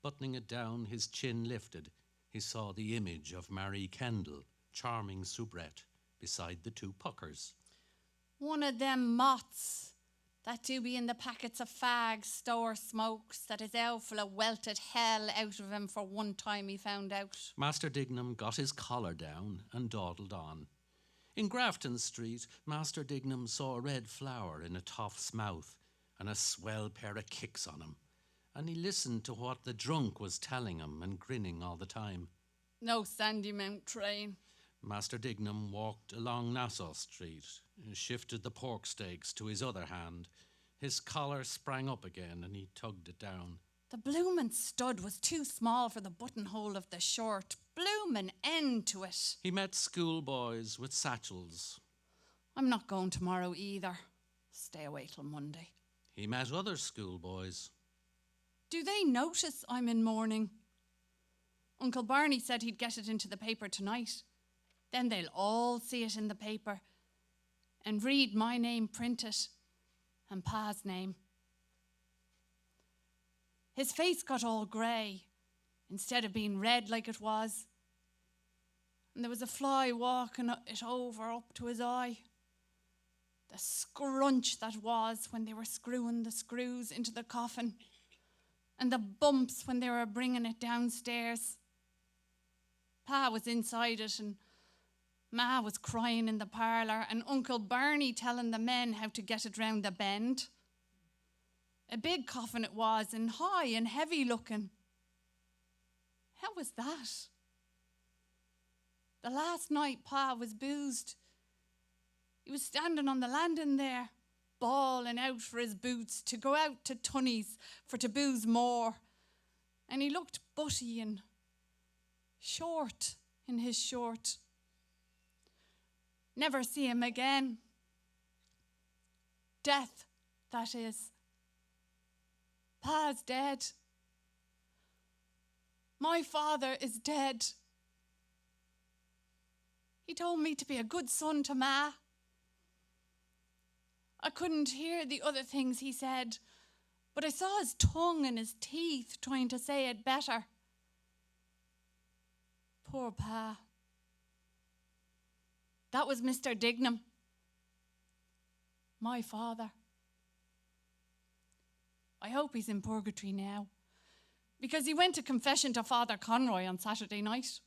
Buttoning it down, his chin lifted, he saw the image of Marie Kendall, charming soubrette, beside the two puckers. One of them moths that do be in the packets of fags Store smokes that his Elfula welted hell out of him for one time he found out. Master Dignam got his collar down and dawdled on. In Grafton Street, Master Dignam saw a red flower in a toff's mouth and a swell pair of kicks on him, and he listened to what the drunk was telling him and grinning all the time. No Sandymount train. Master Dignam walked along Nassau Street and shifted the pork steaks to his other hand. His collar sprang up again and he tugged it down. The bloomin' stud was too small for the buttonhole of the shirt. Bloomin' end to it. He met schoolboys with satchels. I'm not going tomorrow either. Stay away till Monday. He met other schoolboys. Do they notice I'm in mourning? Uncle Barney said he'd get it into the paper tonight. Then they'll all see it in the paper and read my name printed and Pa's name. His face got all grey, instead of being red like it was. And there was a fly walking it over up to his eye. The scrunch that was when they were screwing the screws into the coffin, and the bumps when they were bringing it downstairs. Pa was inside it, and Ma was crying in the parlour, and Uncle Barney telling the men how to get it round the bend. A big coffin it was, and high and heavy looking. How was that? The last night Pa was boozed. He was standing on the landing there, bawling out for his boots to go out to Tunney's for to booze more. And he looked butty and short in his short. Never see him again. Death, that is. Pa's dead. My father is dead. He told me to be a good son to Ma. I couldn't hear the other things he said, but I saw his tongue and his teeth trying to say it better. Poor Pa. That was Mr. Dignam, my father. I hope he's in purgatory now, because he went to confession to Father Conroy on Saturday night.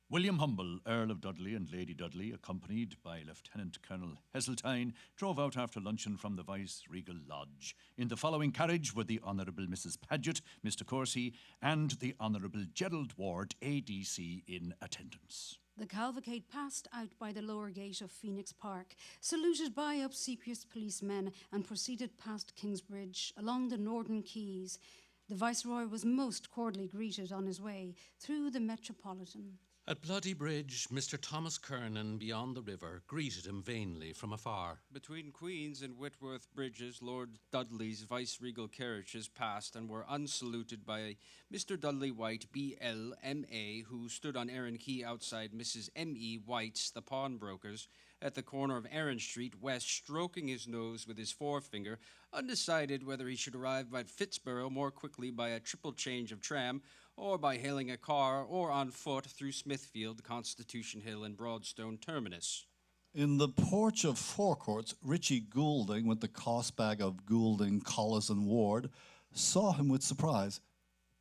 William Humble, Earl of Dudley and Lady Dudley, accompanied by Lieutenant Colonel Heseltine, drove out after luncheon from the Vice-Regal Lodge. In the following carriage were the Honourable Mrs. Paget, Mr. Corsi, and the Honourable Gerald Ward, ADC, in attendance. The cavalcade passed out by the lower gate of Phoenix Park, saluted by obsequious policemen, and proceeded past Kingsbridge along the northern quays. The Viceroy was most cordially greeted on his way through the Metropolitan. At Bloody Bridge, Mr. Thomas Kernan, beyond the river, greeted him vainly from afar. Between Queen's and Whitworth bridges, Lord Dudley's vice-regal carriages passed and were unsaluted by Mr. Dudley White, B.L., M.A., who stood on Erin Quay outside Mrs. M.E. White's, the pawnbroker's, at the corner of Erin Street West, stroking his nose with his forefinger, undecided whether he should arrive at Fitzborough more quickly by a triple change of tram, or by hailing a car, or on foot through Smithfield, Constitution Hill, and Broadstone Terminus. In the porch of Forecourts, Richie Goulding, with the cost bag of Goulding, Collis and Ward, saw him with surprise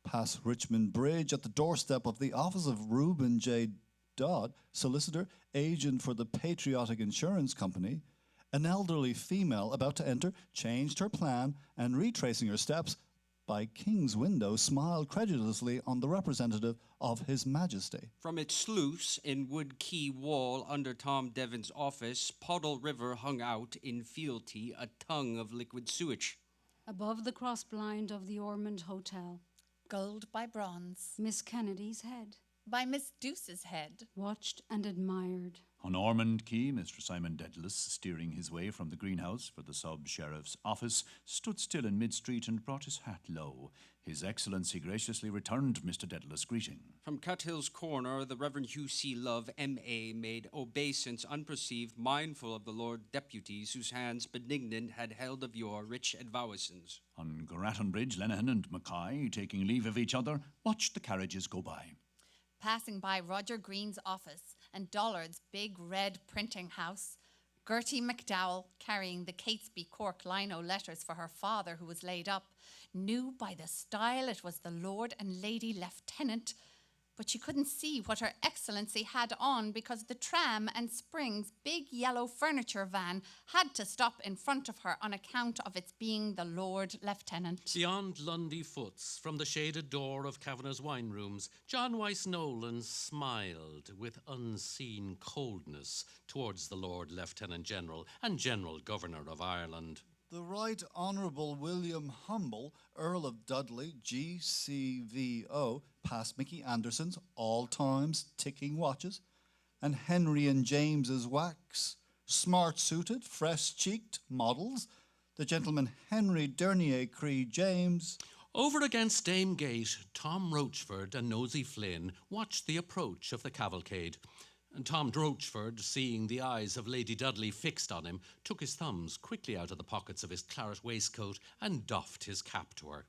pass Richmond Bridge at the doorstep of the office of Reuben J. Dodd, solicitor, agent for the Patriotic Insurance Company. An elderly female about to enter changed her plan and, retracing her steps, by King's window, smiled credulously on the representative of His Majesty. From its sluice in Wood Quay wall under Tom Devon's office, Puddle River hung out in fealty a tongue of liquid sewage. Above the cross blind of the Ormond Hotel, Gold by bronze, Miss Kennedy's head, by Miss Douce's head. watched and admired. On Ormond Quay, Mr. Simon Dedalus, steering his way from the greenhouse for the sub-sheriff's office, stood still in mid-street and brought his hat low. His Excellency graciously returned Mr. Dedalus' greeting. From Cuthill's corner, the Reverend Hugh C. Love, M.A., made obeisance unperceived, mindful of the Lord Deputies whose hands benignant had held of yore rich advocations. On Grattan Bridge, Lenehan and Mackay, taking leave of each other, watched the carriages go by. Passing by Roger Green's office and Dollard's big red printing house, Gertie McDowell, carrying the Catesby Cork lino letters for her father who was laid up, knew by the style it was the Lord and Lady Lieutenant, but she couldn't see what Her Excellency had on because the tram and Spring's big yellow furniture van had to stop in front of her on account of its being the Lord Lieutenant. Beyond Lundy Foots, from the shaded door of Kavanagh's wine rooms, John Wyse Nolan smiled with unseen coldness towards the Lord Lieutenant General and General Governor of Ireland. The Right Honourable William Humble, Earl of Dudley, GCVO, past Mickey Anderson's all-times ticking watches, and Henry and James's wax, smart-suited, fresh-cheeked models, the gentleman Henry Dernier Cree James. Over against Dame Gate, Tom Rochford and Nosey Flynn watched the approach of the cavalcade. And Tom Drochford, seeing the eyes of Lady Dudley fixed on him, took his thumbs quickly out of the pockets of his claret waistcoat and doffed his cap to her.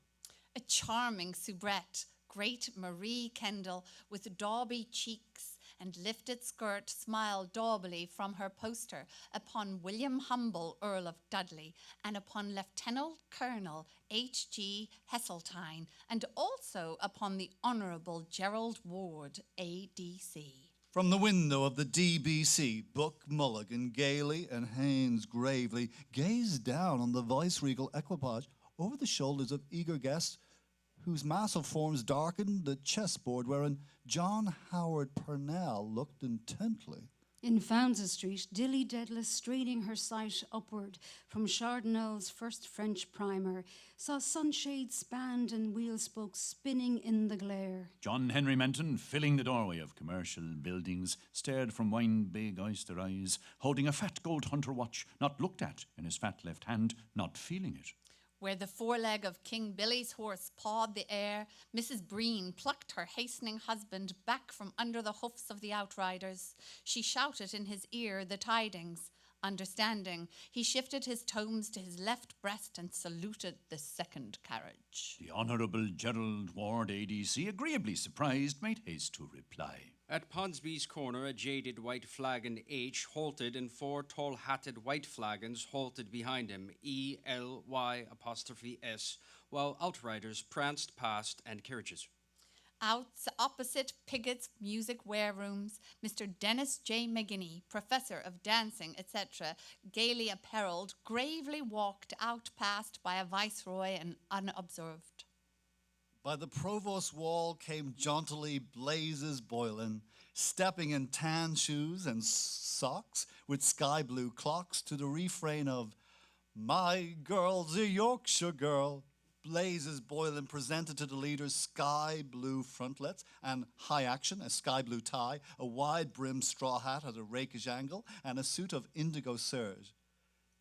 A charming soubrette, great Marie Kendall, with dauby cheeks and lifted skirt, smiled daubily from her poster upon William Humble, Earl of Dudley, and upon Lieutenant Colonel H.G. Heseltine, and also upon the Honourable Gerald Ward, A.D.C. From the window of the DBC, Buck Mulligan gaily and Haynes gravely gazed down on the viceregal equipage over the shoulders of eager guests whose massive forms darkened the chessboard wherein John Howard Purnell looked intently. In Founds Street, Dilly Dedalus, straining her sight upward from Chardonnel's first French primer, saw sunshades spanned and wheel spokes spinning in the glare. John Henry Menton, filling the doorway of commercial buildings, stared from wine-big oyster eyes, holding a fat gold hunter watch, not looked at in his fat left hand, not feeling it. Where the foreleg of King Billy's horse pawed the air, Mrs. Breen plucked her hastening husband back from under the hoofs of the outriders. She shouted in his ear the tidings. Understanding, he shifted his tomes to his left breast and saluted the second carriage. The Honourable Gerald Ward, ADC, agreeably surprised, made haste to reply. At Ponsby's corner, a jaded white flagon H halted, and 4 tall-hatted white flagons halted behind him, ELY''S, while outriders pranced past and carriages. Opposite Pigot's music warerooms, Mr. Dennis J. McGinney, professor of dancing, etc., gaily apparelled, gravely walked out past by a viceroy and unobserved. By the provost wall came jauntily Blazes Boylan, stepping in tan shoes and socks with sky blue clocks to the refrain of "My girl's a Yorkshire girl." Blazes Boylan presented to the leaders sky blue frontlets and high action, a sky blue tie, a wide brimmed straw hat at a rakish angle, and a suit of indigo serge.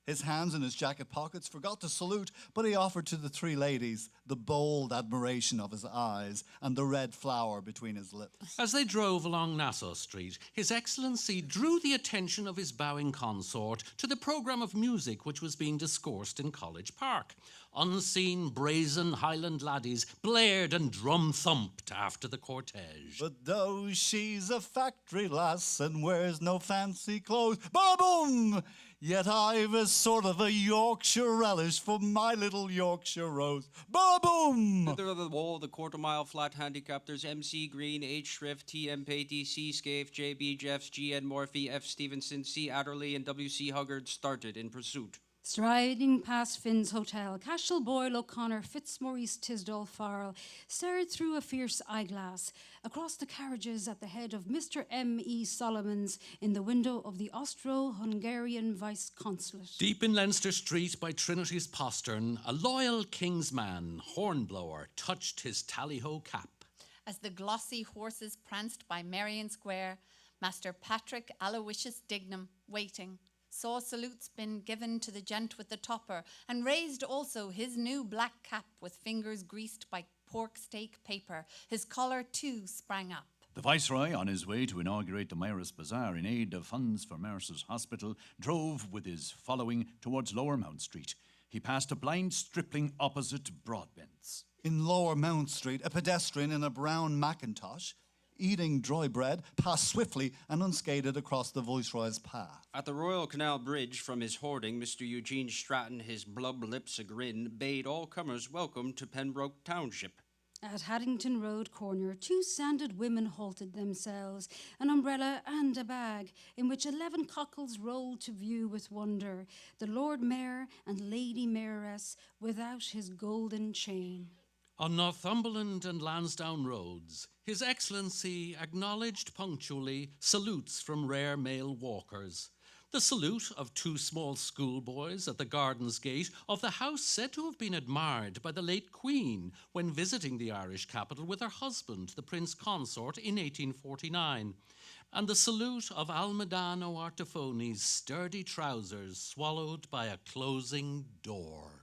His hands in his jacket pockets, forgot to salute, but he offered to the 3 ladies the bold admiration of his eyes and the red flower between his lips. As they drove along Nassau Street, His Excellency drew the attention of his bowing consort to the programme of music which was being discoursed in College Park. Unseen brazen Highland laddies blared and drum-thumped after the cortege. But though she's a factory lass and wears no fancy clothes, ba-boom! Yet I've a sort of a Yorkshire relish for my little Yorkshire rose. Ba-boom! Thither of the wall, the quarter-mile flat handicaptors MC Green, H Shrift, T M Patey, C Scaife, J B Jeffs, G N Morphy, F Stevenson, C Adderley, and W C Huggard started in pursuit. Striding past Finn's Hotel, Cashel Boyle O'Connor, Fitzmaurice Tisdall Farrell stared through a fierce eyeglass across the carriages at the head of Mr. M.E. Solomons in the window of the Austro-Hungarian Vice-Consulate. Deep in Leinster Street by Trinity's postern, a loyal king's man, Hornblower, touched his tally-ho cap. As the glossy horses pranced by Marion Square, Master Patrick Aloysius Dignam, waiting, saw salutes been given to the gent with the topper, and raised also his new black cap with fingers greased by pork steak paper. His collar too sprang up. The Viceroy, on his way to inaugurate the Myras Bazaar in aid of funds for Mercer's Hospital, drove with his following towards Lower Mount Street. He passed a blind stripling opposite Broadbent's. In Lower Mount Street, a pedestrian in a brown Macintosh, eating dry bread, passed swiftly and unscathed across the Viceroy's path. At the Royal Canal Bridge, from his hoarding, Mr. Eugene Stratton, his blub lips a-grin, bade all comers welcome to Pembroke Township. At Haddington Road corner, 2 sanded women halted themselves, an umbrella and a bag, in which 11 cockles rolled to view with wonder, the Lord Mayor and Lady Mayoress without his golden chain. On Northumberland and Lansdowne roads, His Excellency acknowledged punctually salutes from rare male walkers. The salute of 2 small schoolboys at the Gardens Gate of the house said to have been admired by the late Queen when visiting the Irish capital with her husband, the Prince Consort, in 1849. And the salute of Alma Dino Artifoni's sturdy trousers swallowed by a closing door.